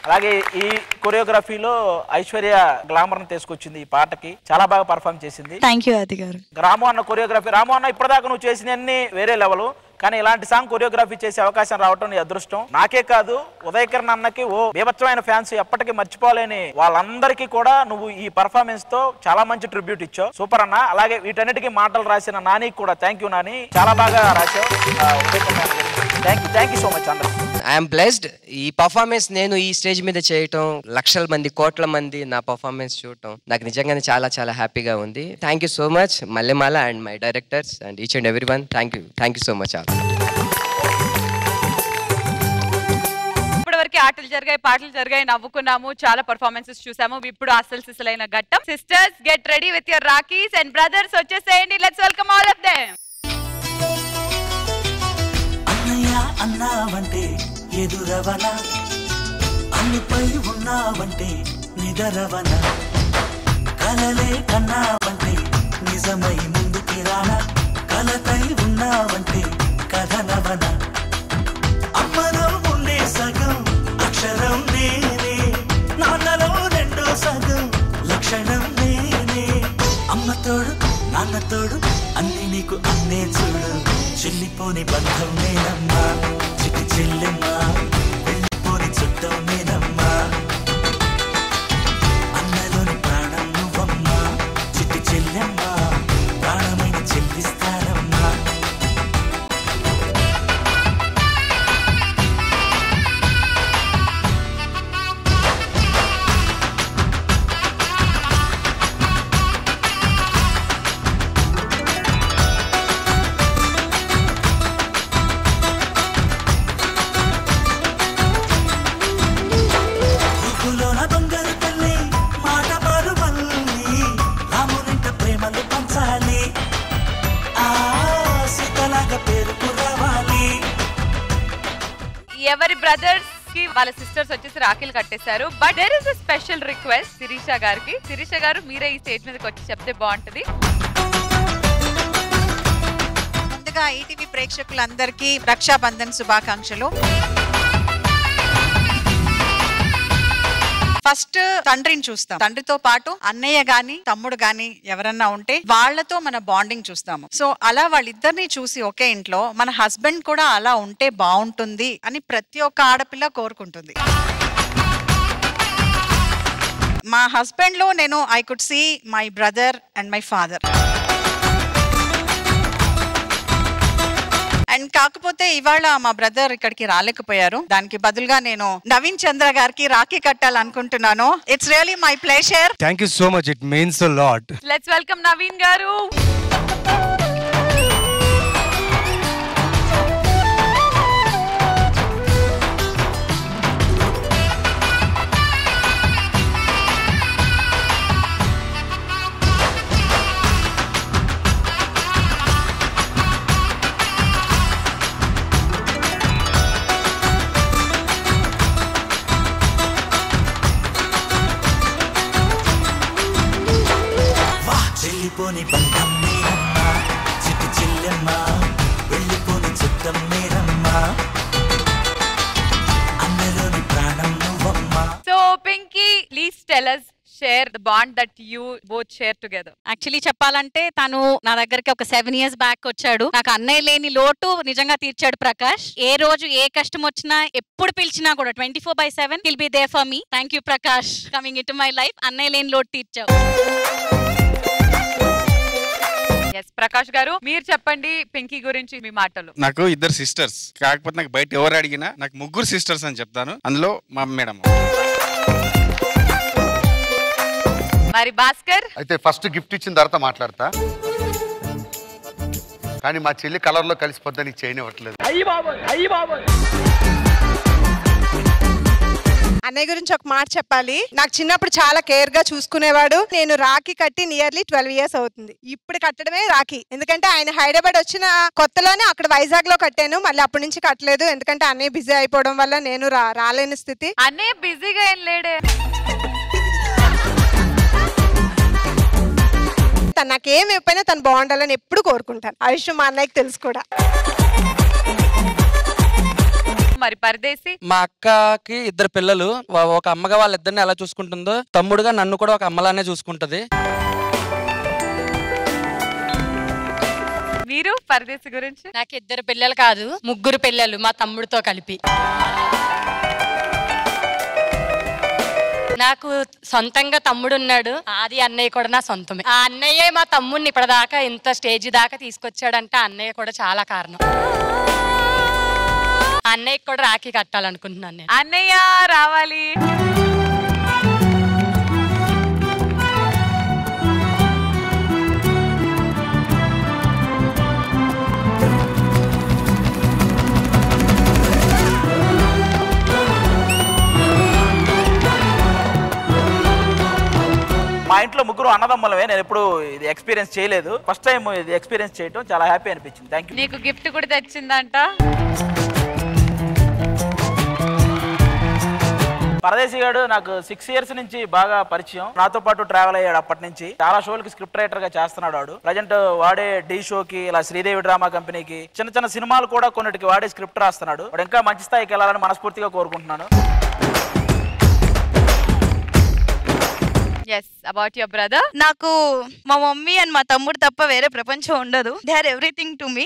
అలాగే ఈ కొరియోగ్రఫీలో ఐశ్వర్య గ్లామర్ తీసుకొచ్చింది, ఈ పాటకి చాలా బాగా పర్ఫామ్ చేసింది. థ్యాంక్ యూ ఆది గారు. రాము అన్న కొరియోగ్రఫీ, రాము అన్న ఇప్పటిదాకా నువ్వు చేసిన అన్ని వేరే లెవెల్, కానీ ఇలాంటి సాంగ్ కొరియోగ్రఫీ చేసే అవకాశం రావటం నీ అదృష్టం. నాకే కాదు ఉదయకరణ అన్నకి ఓ బీభత్సమైన ఫ్యాన్స్, ఎప్పటికీ మర్చిపోలేని వాళ్ళందరికీ కూడా నువ్వు ఈ పర్ఫార్మెన్స్ తో చాలా మంచి ట్రిబ్యూట్ ఇచ్చావు. సూపర్ అన్న. అలాగే వీటన్నిటికీ మాటలు రాసిన నానికి కూడా థ్యాంక్ యూ నాని, చాలా బాగా రాశావు. థ్యాంక్ యూ సో మచ్ అందరూ. I'm blessed. ఈ పర్ఫార్మెన్స్ నేను ఈ స్టేజ్ మీద చేయటం, లక్షల మంది కోట్ల మంది నా పర్ఫార్మెన్స్ చూడటం నాకు నిజంగానే చాలా చాలా హ్యాపీగా ఉంది. Thank you so much Mallemala and my directors and each and every one. Thank you so much. ఇప్పటివరకు ఆటలు జరిగాయి, పాటలు జరిగాయి, నవ్వుకున్నాము, చాలా పర్ఫార్మెన్సెస్ చూసాము. ఇప్పుడు అసలు సిసలైన ఘట్టం. Sisters get ready with your rakhis and brothers వచ్చేసేయండి. Let's welcome all of them. అన్నావంటే ఎదురవన, అన్నిపై ఉన్నావంటే నిదరవన, కలలే కన్నావంటే నిజమై ముందుకి రాన, కలతై ఉన్నావంటే కథనవన, అమ్మలో ఉండే సగం అక్షరం నేనే, నాన్నలో రెండో సగం లక్షణం నేనే, అమ్మతోడు నాన్నతోడు అన్ని నీకు అన్నే చూడు, చెల్లిపోని బంధం నేనమ్మా, చిటి చెల్లెమ్మా, వెళ్ళిపోని చుట్టం నేనమ్మా, అన్నలోని ప్రాణం నువ్వమ్మా, చిటి చెల్లెమ్మా, ప్రాణమైన చెల్లిస్తానమ్మా. ఎవరి బ్రదర్స్ కి వాళ్ళ సిస్టర్స్ వచ్చేసి రాఖీలు కట్టేశారు. But there is a special request Shirisha గారికి. శిరీష గారు మీరే ఈ స్టేజ్ మీదకి వచ్చి చెప్తే బాగుంటది. ముందుగా ఈటీవీ ప్రేక్షకులందరికీ రక్షాబంధన్ శుభాకాంక్షలు. ఫస్ట్ తండ్రిని చూస్తాం, తండ్రితో పాటు అన్నయ్య గాని తమ్ముడు గాని ఎవరన్నా ఉంటే వాళ్లతో మన బాండింగ్ చూస్తాము. సో అలా వాళ్ళిద్దరిని చూసి ఒకే ఇంట్లో మన హస్బెండ్ కూడా అలా ఉంటే బాగుంటుంది అని ప్రతి ఒక్క ఆడపిల్ల కోరుకుంటుంది. మా హస్బెండ్ లో నేను I could see my brother and my father. And కాకపోతే ఇవాళ మా బ్రదర్ ఇక్కడికి రాలేకపోయారు, దానికి బదులుగా నేను నవీన్ చంద్ర గారికి రాఖీ కట్టాలనుకుంటున్నాను. It's really my pleasure. Thank you so much, it means a lot. Let's welcome Naveen garu. వెళ్ళిపోని బంధం మీరమ్మా, చిట్టి చెల్లెమ్మా, వెళ్ళిపోని చుట్టం మీరమ్మా, అన్నలోని ప్రాణం నువ్వమ్మా. So Pinky please tell us share the bond that you both share together. Actually చెప్పాలంటే తను నా దగ్గరికి ఒక 7 years బ్యాక్ వచ్చాడు. నాకు అన్నయ్య లేని లోటు నిజంగా తీర్చాడు ప్రకాష్. ఏ రోజు ఏ కష్టం వచ్చినా ఎప్పుడు పిలిచినా కూడా 24/7 he'll be there for me. Thank you Prakash coming into my life. అన్నయ్య లేని లోటు తీర్చావు. ప్రకాష్ గారు మీరు చెప్పండి పింకీ గురించి మీ మాటలు. నాకు 2 సిస్టర్స్, కాకపోతే నాకు బయట ఎవరు అడిగినా నాకు 3 సిస్టర్స్ అని చెప్తాను. అందులో మా మేడం. మరి భాస్కర్ అయితే ఫస్ట్ గిఫ్ట్ ఇచ్చిన తర్వాత మాట్లాడతా, కానీ మా చెల్లి కలర్ లో కలిసిపోద్దని చేయనివ్వట్లేదు. అన్నయ్య గురించి ఒక మాట చెప్పాలి. నాకు చిన్నప్పుడు చాలా కేర్ గా చూసుకునేవాడు. నేను రాఖీ కట్టి నియర్లీ 12 years అవుతుంది. ఇప్పుడు కట్టడమే రాఖీ, ఎందుకంటే ఆయన హైదరాబాద్ వచ్చిన కొత్తలోనే అక్కడ వైజాగ్ లో కట్టాను. మళ్ళీ అప్పటి నుంచి కట్టలేదు, ఎందుకంటే అన్నయ్య బిజీ అయిపోవడం వల్ల నేను రాలేని స్థితి. అన్నయ్య బిజీగా ఏం లేడే. తను నాకేం అయిపోయినా తను బాగుండాలని ఎప్పుడు కోరుకుంటాను. ఆ విషయం మా అన్నయ్యకి తెలుసు కూడా. మరి పరదేశి మా అక్కకి 2 పిల్లలు. ఒక అమ్మగా వాళ్ళిద్దరిని ఎలా చూసుకుంటుందో తమ్ముడుగా నన్ను కూడా ఒక అమ్మలానే చూసుకుంటది. మీరు పరదేశి గురించి? నాకు 2 పిల్లలు కాదు, 3 పిల్లలు మా తమ్ముడితో కలిపి. నాకు సొంతంగా తమ్ముడు ఉన్నాడు. ఆది అన్నయ్య కూడా నా సొంతమే. ఆ అన్నయ్య మా తమ్ముడిని ఇప్పటిదాకా ఇంత స్టేజ్ దాకా తీసుకొచ్చాడంటే అన్నయ్య కూడా చాలా కారణం. అన్నయ్యకి కూడా రాఖీ కట్టాలనుకుంటున్నాను నేను. అన్నయ్య రావాలి. మా ఇంట్లో 3 అన్నదమ్ములమే. నేను ఎప్పుడు ఇది ఎక్స్పీరియన్స్ చేయలేదు. ఫస్ట్ టైం ఇది ఎక్స్పీరియన్స్ చేయడం చాలా హ్యాపీ అనిపించింది. Thank you. నీకు గిఫ్ట్ కూడా తెచ్చిందంట. పరదేశి గారు నాకు 6 years నుంచి బాగా పరిచయం. నాతో పాటు ట్రావెల్ అయ్యాడు అప్పటి నుంచి. చాలా షోలకి స్క్రిప్ట్ రైటర్ గా చేస్తున్నాడు వాడు. ప్రజెంట్ వాడే డి షోకి, ఇలా శ్రీదేవి డ్రామా కంపెనీకి, చిన్న చిన్న సినిమాలు కూడా కొన్నిటికి వాడే స్క్రిప్ట్ రాస్తున్నాడు. వాడు ఇంకా మంచి స్థాయికి వెళ్ళాలని మనస్ఫూర్తిగా కోరుకుంటున్నాను. Yes, about your brother. నాకు మా మమ్మీ అండ్ మా తమ్ముడు తప్ప వేరే ప్రపంచం ఉండదు. They are everything to me.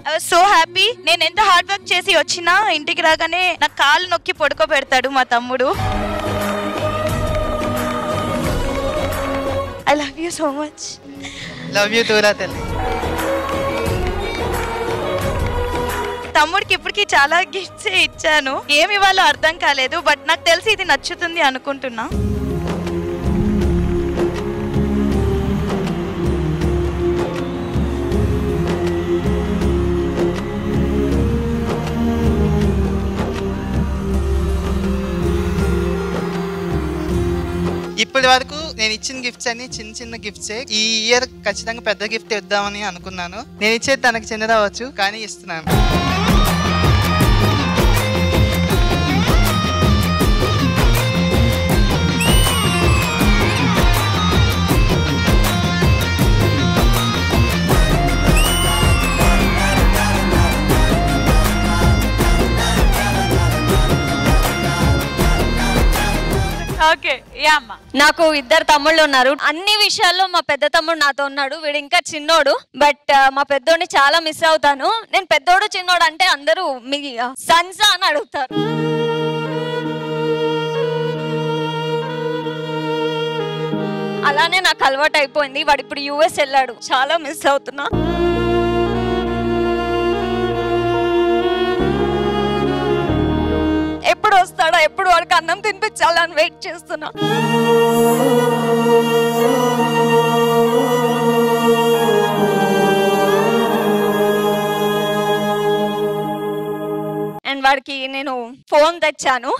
I was so happy. నేను ఎంత హార్డ్ వర్క్ చేసి వచ్చినా ఇంటికి రాగానే నా కాళ్ళు నొక్కి పడుకోబెడతాడు మా తమ్ముడు. I love you so much. Love you తూరా తల్లి. తమ్ముడికి ఇప్పటికి చాలా గిఫ్ట్స్ ఇచ్చాను. ఏమి ఇవ్వాలో అర్థం కాలేదు, బట్ నాకు తెలిసి ఇది నచ్చుతుంది అనుకుంటున్నా. ఇప్పటి వరకు నేను ఇచ్చిన గిఫ్ట్స్ అన్ని చిన్న చిన్న గిఫ్ట్సే. ఈ ఇయర్ ఖచ్చితంగా పెద్ద గిఫ్ట్ ఇద్దామని అనుకున్నాను. నేను ఇచ్చేది తనకు చిన్నదవచ్చు కానీ ఇస్తున్నాను. నాకు 2 తమ్ముళ్ళు ఉన్నారు. అన్ని విషయాల్లో మా పెద్ద తమ్ముడు నాతో ఉన్నాడు. వీడు ఇంకా చిన్నోడు, బట్ మా పెద్దోడిని చాలా మిస్ అవుతాను. నేను పెద్దోడు చిన్నోడు అంటే అందరూ మీ సన్సా అని అడుగుతారు. అలానే నాకు అలవాటు అయిపోయింది. వాడు ఇప్పుడు US వెళ్ళాడు. చాలా మిస్ అవుతున్నా. ఎప్పుడు వస్తాడో, ఎప్పుడు వాడికి అన్నం తినిపించాలని వెయిట్ చేస్తున్నా. అండ్ వాడికి నేను ఫోన్ తెచ్చాను.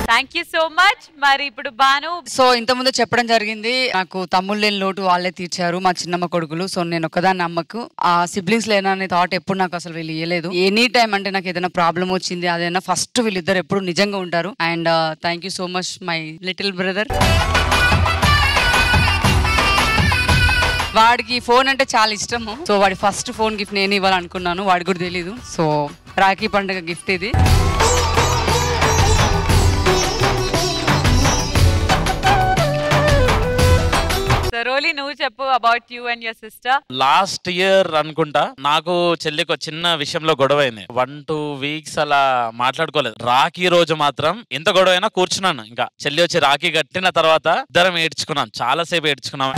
Thank you so much. మరి ఇప్పుడు బాను. సో ఇంతకుముందు చెప్పడం జరిగింది, నాకు తమ్ముళ్ళు లేని లోటు వాళ్ళే తీర్చారు, మా చిన్నమ్మ కొడుకులు. సో నేను ఒక్కదాన్ని అమ్మకు. ఆ సిబ్లింగ్స్ లేననే థాట్ ఎప్పుడు నాకు అసలు వీళ్ళు ఇవ్వలేదు. ఎనీ టైం అంటే నాకు ఏదైనా ప్రాబ్లం వచ్చింది అదైనా ఫస్ట్ వీళ్ళిద్దరు ఎప్పుడు నిజంగా ఉంటారు. And thank you so much my little brother. వాడికి ఫోన్ అంటే చాలా ఇష్టము. సో వాడి ఫస్ట్ ఫోన్ గిఫ్ట్ నేను ఇవ్వాలనుకున్నాను, వాడికి కూడా తెలీదు. సో రాఖీ పండుగ గిఫ్ట్ ఇది. రోలీ నువ్వు చెప్పు about you and your sister. Last year అనుకుంటా నాకు చెల్లికి ఒక చిన్న విషయంలో గొడవ అయింది. 1-2 weeks అలా మాట్లాడుకోలేదు. రాఖీ రోజు మాత్రం ఎంత గొడవ అయినా కూర్చున్నాను. ఇంకా చెల్లి వచ్చి రాఖీ కట్టిన తర్వాత ఇద్దరం ఏడ్చుకున్నాం, చాలా సేపు ఏడ్చుకున్నాం.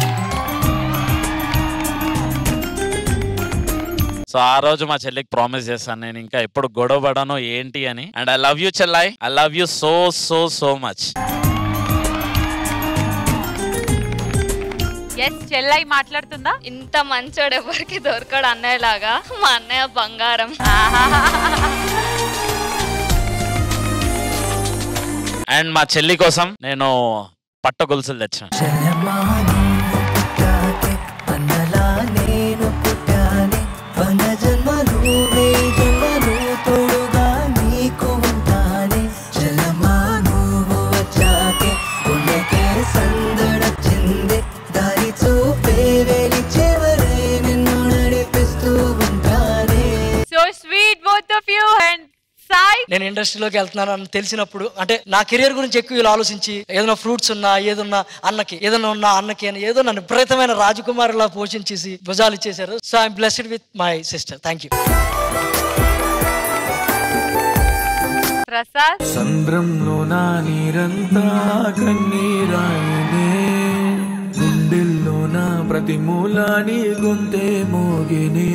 సో ఆ రోజు మా చెల్లికి ప్రామిస్ చేశాను నేను ఇంకా ఎప్పుడు గొడవ పడను ఏంటి అని. అండ్ ఐ లవ్ యూ చెల్లాయ్, I love you so so so much. చెల్లై మాట్లాడుతుందా? ఇంత మంచోడు ఎవరికి దొరకడు అన్నయ్య లాగా. మా అన్నయ్య బంగారం. అండ్ మా చెల్లి కోసం నేను పట్ట గొలుసులు తెచ్చాను. అన్నలా నేను పుట్టానే, 100 జన్మలు ఇండస్ట్రీలోకి వెళ్తున్నాను అని తెలిసినప్పుడు, అంటే నా కెరియర్ గురించి ఎక్కువ వీళ్ళు ఆలోచించి ఏదైనా ఫ్రూట్స్ ఉన్నా ఏదన్నా అన్నకి ఏదైనా ఉన్నా అన్నకి అని ఏదో నన్ను విపరీతమైన రాజకుమారిలా పోషించేసి భుజాలు ఇచ్చేశారు. So I'm blessed with my sister. Thank you. Prasad సంద్రంలో నా నీరంతా కన్నీరాయనే, గుండెల్లో నా ప్రతి మూలాని గొంతే మోగినే.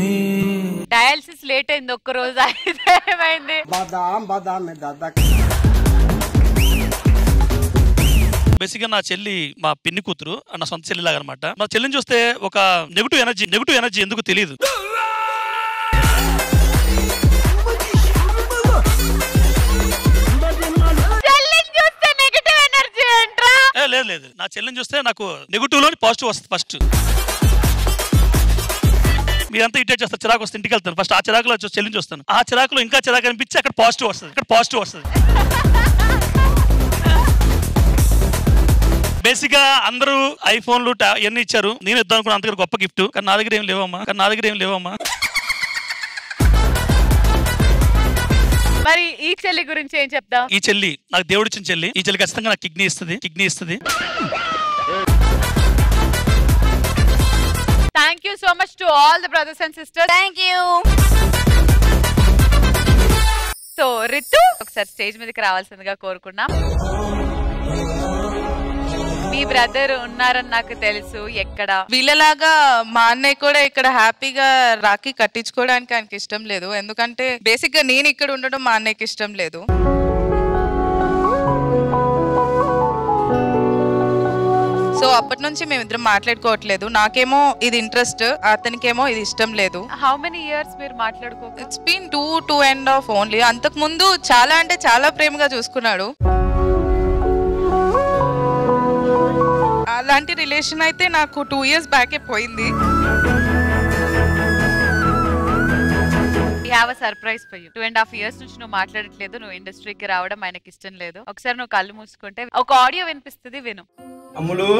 డయాలసిస్ లేట్ అయింది ఒక్క రోజు, అయితే ఏమైంది? బేసిక్ గా నా చెల్లి మా పిన్ని కూతురు, నా సొంత చెల్లి లాగా అనమాట. మా చెల్లిని చూస్తే ఒక నెగటివ్ ఎనర్జీ ఎందుకు తెలియదు. లేదు, నా చెల్లిని చూస్తే నాకు నెగటివ్ లోని పాజిటివ్ వస్తుంది. ఫస్ట్ మీరంతా ఇటే చేస్తారు, చిరాకు వస్తే ఇంటికి వెళ్తాను. ఫస్ట్ ఆ చిరాకులో చెల్లిని చూస్తాను, ఆ చిరాకులో ఇంకా చిరాకు అనిపించి అక్కడ పాజిటివ్ వస్తుంది. బేసిక్ గా అందరూ ఐఫోన్లు ఎన్ని ఇచ్చారు, నేను ఇద్దాం అనుకున్నా అంతగా గొప్ప గిఫ్ట్, కానీ నా దగ్గర ఏం లేవమ్మా. మరి ఈ చెల్లి గురించి ఏం చెప్తాం? ఈ చెల్లి నాకు దేవుడు ఇచ్చిన చెల్లి. ఈ చెల్లి ఖచ్చితంగా నాకు కిడ్నీ ఇస్తుంది. Thank you so much to all the brothers and sisters. Thank you. So Ritu ఒకసారి స్టేజ్ మీదకి రావాల్సిందిగా కోరుకున్నాం. మీ బ్రదర్ ఉన్నారని నాకు తెలుసు. ఎక్కడ వీళ్ళలాగా మా అన్నయ్య కూడా ఇక్కడ హ్యాపీగా రాఖీ కట్టించుకోవడానికి ఆయనకి ఇష్టం లేదు. ఎందుకంటే బేసిక్ గా నేను ఇక్కడ ఉండడం మా అన్నయ్యకి ఇష్టం లేదు. సో అప్పటి నుంచి మేమిద్దరం మాట్లాడుకోవట్లేదు. నాకేమో ఇది ఇంట్రెస్ట్, అతనికేమో ఇది ఇష్టం లేదు. హౌ మెనీ ఇయర్స్ మీరు మాట్లాడుకో? It's been 2.5 only. అంతకు ముందు చాలా అంటే చాలా ప్రేమగా చూసుకున్నాడు. అలాంటి రిలేషన్ అయితే నాకు 2 years బ్యాకే పోయింది. We have a surprise for you. 2.5 years నుంచి నువ్వు మాట్లాడట్లేదు, నువ్వు ఇండస్ట్రీకి రావడం ఆయనకి ఇష్టం లేదు. ఒకసారి నువ్వు కళ్ళు మూసుకుంటే ఒక ఆడియో వినిపిస్తుంది, విను. అమ్ములు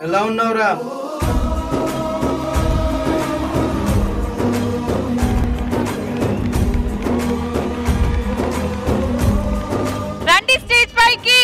ఎలా ఉన్నావురా? రండి స్టేజ్ పైకి.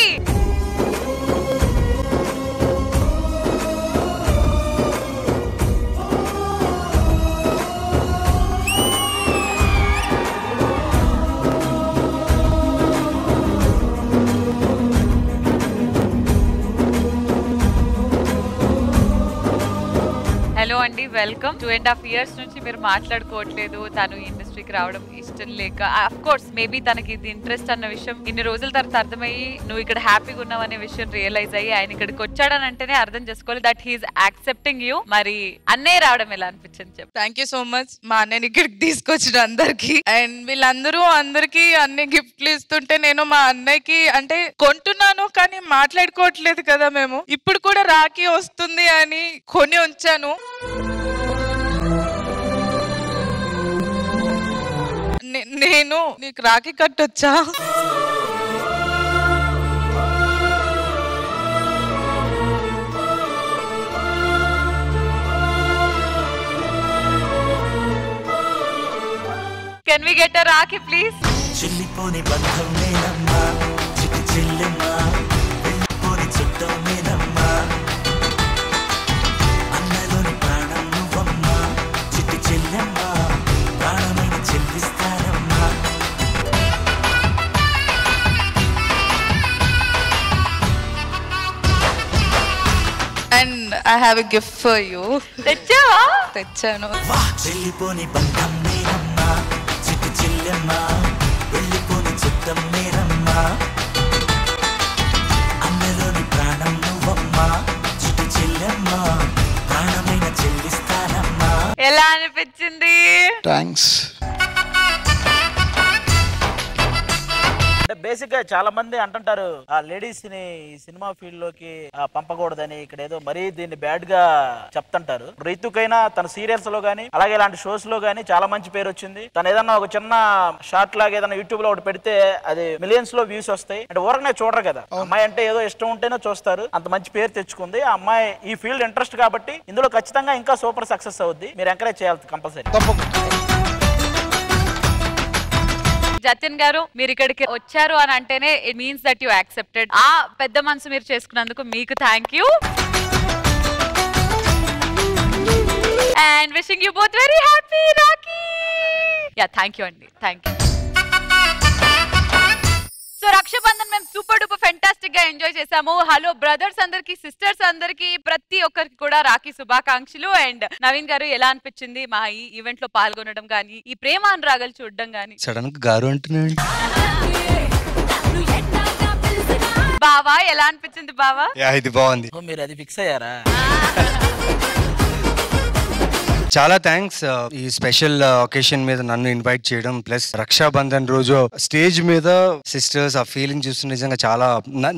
హలో అండి, వెల్కమ్. 2.5 years నుంచి మీరు మాట్లాడుకోవట్లేదు, తను ఇండస్ట్రీకి రావడం ఇష్టం లేక, అఫ్ కోర్స్ మేబీ తనకి ఇది ఇంట్రెస్ట్ అన్న విషయం ఇన్ని రోజుల తర్వాత అర్థమయ్యి, నువ్వు ఇక్కడ హ్యాపీగా ఉన్నావు అనే విషయం రియలైజ్ అయ్యి ఆయన ఇక్కడికి వచ్చాడని అంటేనే అర్థం చేసుకోవాలి దట్ హీఈస్ యాక్సెప్టింగ్ యూ. మరి అన్నయ్య రావడం ఎలా అనిపించింది చెప్పు? థ్యాంక్ యూ సో మచ్ మా అన్నయ్యని ఇక్కడికి తీసుకొచ్చిన అందరికి. అండ్ వీళ్ళందరూ అందరికి అన్ని గిఫ్ట్లు ఇస్తుంటే నేను మా అన్నయ్యకి అంటే కొంటున్నాను కానీ మాట్లాడుకోవట్లేదు కదా మేము. ఇప్పుడు కూడా రాఖీ వస్తుంది అని కొని ఉంచాను. నేను నీకు రాఖీ కట్టొచ్చా? Can we get a rakhi please? చెల్లిపోని బంధం నేనమ్మా, చిట్టి చెల్లెమ్మా, వెళ్ళిపోని చుట్టం నేనమ్మా, అన్నలోని ప్రాణం నువ్వమ్మా, చిట్టి చెల్లెమ్మా, ప్రాణమైన చెల్లిస్తానమ్మా. And I have a gift for you. తెచ్చావా? తెచ్చాను. చెల్లిపోని బంధం నేనమ్మా, చిట్టి చెల్లెమ్మా, వెళ్ళిపోని చుట్టం నేనమ్మా, అన్నలోని ప్రాణం నువ్వమ్మా, చిట్టి చెల్లెమ్మా, ప్రాణమైన చెల్లిస్తానమ్మా. ఎలా అనిపించింది? థ్యాంక్స్. బేసిక్ గా చాలా మంది అంటుంటారు ఆ లేడీస్ ని ఈ సినిమా ఫీల్డ్ లోకి పంపకూడదని, ఇక్కడ ఏదో మరీ దీన్ని బ్యాడ్ గా చెప్తుంటారు. రైతుకైనా తన సీరియల్స్ లో గానీ అలాగే ఇలాంటి షోస్ లో గానీ చాలా మంచి పేరు వచ్చింది. తను ఏదన్నా ఒక చిన్న షార్ట్ లాగా ఏదైనా యూట్యూబ్ లో ఒకటి పెడితే అది మిలియన్స్ లో వ్యూస్ వస్తాయి. అంటే ఊరకనే చూడరు కదా, అమ్మాయి అంటే ఏదో ఇష్టం ఉంటేనే చూస్తారు. అంత మంచి పేరు తెచ్చుకుంది ఆ అమ్మాయి. ఈ ఫీల్డ్ ఇంట్రెస్ట్ కాబట్టి ఇందులో ఖచ్చితంగా ఇంకా సూపర్ సక్సెస్ అవుద్ది. మీరు ఎంకరేజ్ చేయాలి కంపల్సరీ. జతిన్ గారు మీరు ఇక్కడికి వచ్చారు అని అంటేనే it means that you accepted. ఆ పెద్ద మనసు మీరు చేసుకున్నందుకు మీకు thank you. And wishing you both very happy Rakhi. Yeah, thank you Andi. Thank you. So Rakshabandhan మేము సూపర్ డూపర్ ఫెంటాస్టిక్ గా ఎంజాయ్ చేసాము. హలో బ్రదర్స్ అందరికి, సిస్టర్స్ అందరికి, ప్రతి ఒక్కరికి కూడా రాఖీ శుభాకాంక్షలు. అండ్ నవీన్ గారు ఎలా అనిపించింది మా ఈ ఈవెంట్ లో పాల్గొనడం గానీ, ఈ ప్రేమ అనురాగాలు చూడడం గానీ? సడన్ గా గారు అంటున్నాడు. బావా ఎలా అనిపించింది బావా? ఇది బాగుంది. మీరు అది ఫిక్స్ అయ్యారా? చాలా థ్యాంక్స్ ఈ స్పెషల్ ఒకేషన్ మీద నన్ను ఇన్వైట్ చేయడం, ప్లస్ రక్షాబంధన్ రోజు స్టేజ్ మీద సిస్టర్స్ ఆ ఫీలింగ్ చూస్తూ నిజంగా చాలా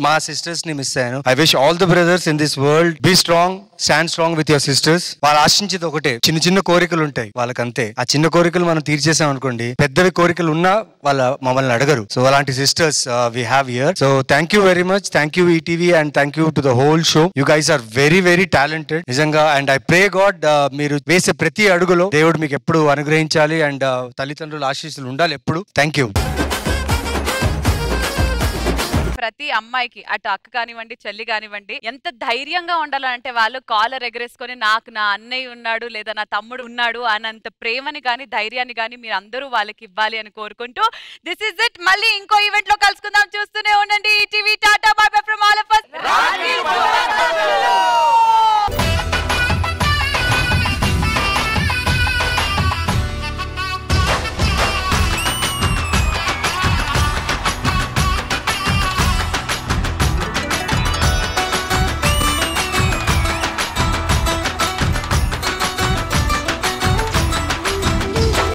మా సిస్టర్స్ ని మిస్ అయ్యాను. I wish all the brothers in this world be strong, stand strong with your sisters. వాళ్ళు ఆశించేది ఒకటే, చిన్న చిన్న కోరికలు ఉంటాయి వాళ్ళకంతే. ఆ చిన్న కోరికలు మనం తీర్చేసాం అనుకోండి, పెద్దవి కోరికలు ఉన్నా వాళ్ళ మమ్మల్ని అడగరు. సో అలాంటి sisters we have here. So thank you very much. Thank you ETV and thank you to the whole show. You guys are very very talented నిజంగా. అండ్ ఐ ప్రే గాడ్ మీరు వేసే ప్రతి అడుగులో దేవుడు మీకు ఎప్పుడు అనుగ్రహించాలి అండ్ తల్లిదండ్రుల ఆశీస్సులు ఉండాలి ఎప్పుడు. Thank you. ప్రతి అమ్మాయికి అటు అక్క కానివ్వండి, చెల్లి కానివ్వండి, ఎంత ధైర్యంగా ఉండాలంటే వాళ్ళు కాలర్ ఎగరేసుకొని నాకు నా అన్నయ్య ఉన్నాడు లేదా నా తమ్ముడు ఉన్నాడు అనంత ప్రేమని కానీ ధైర్యాన్ని కానీ మీరు అందరూ వాళ్ళకి ఇవ్వాలి అని కోరుకుంటూ దిస్ ఇస్ ఇట్. మళ్ళీ ఇంకో ఈవెంట్ లో కలుసుకుందాం. చూస్తూనే ఉండండి ETV. Tata bye buy from all of us.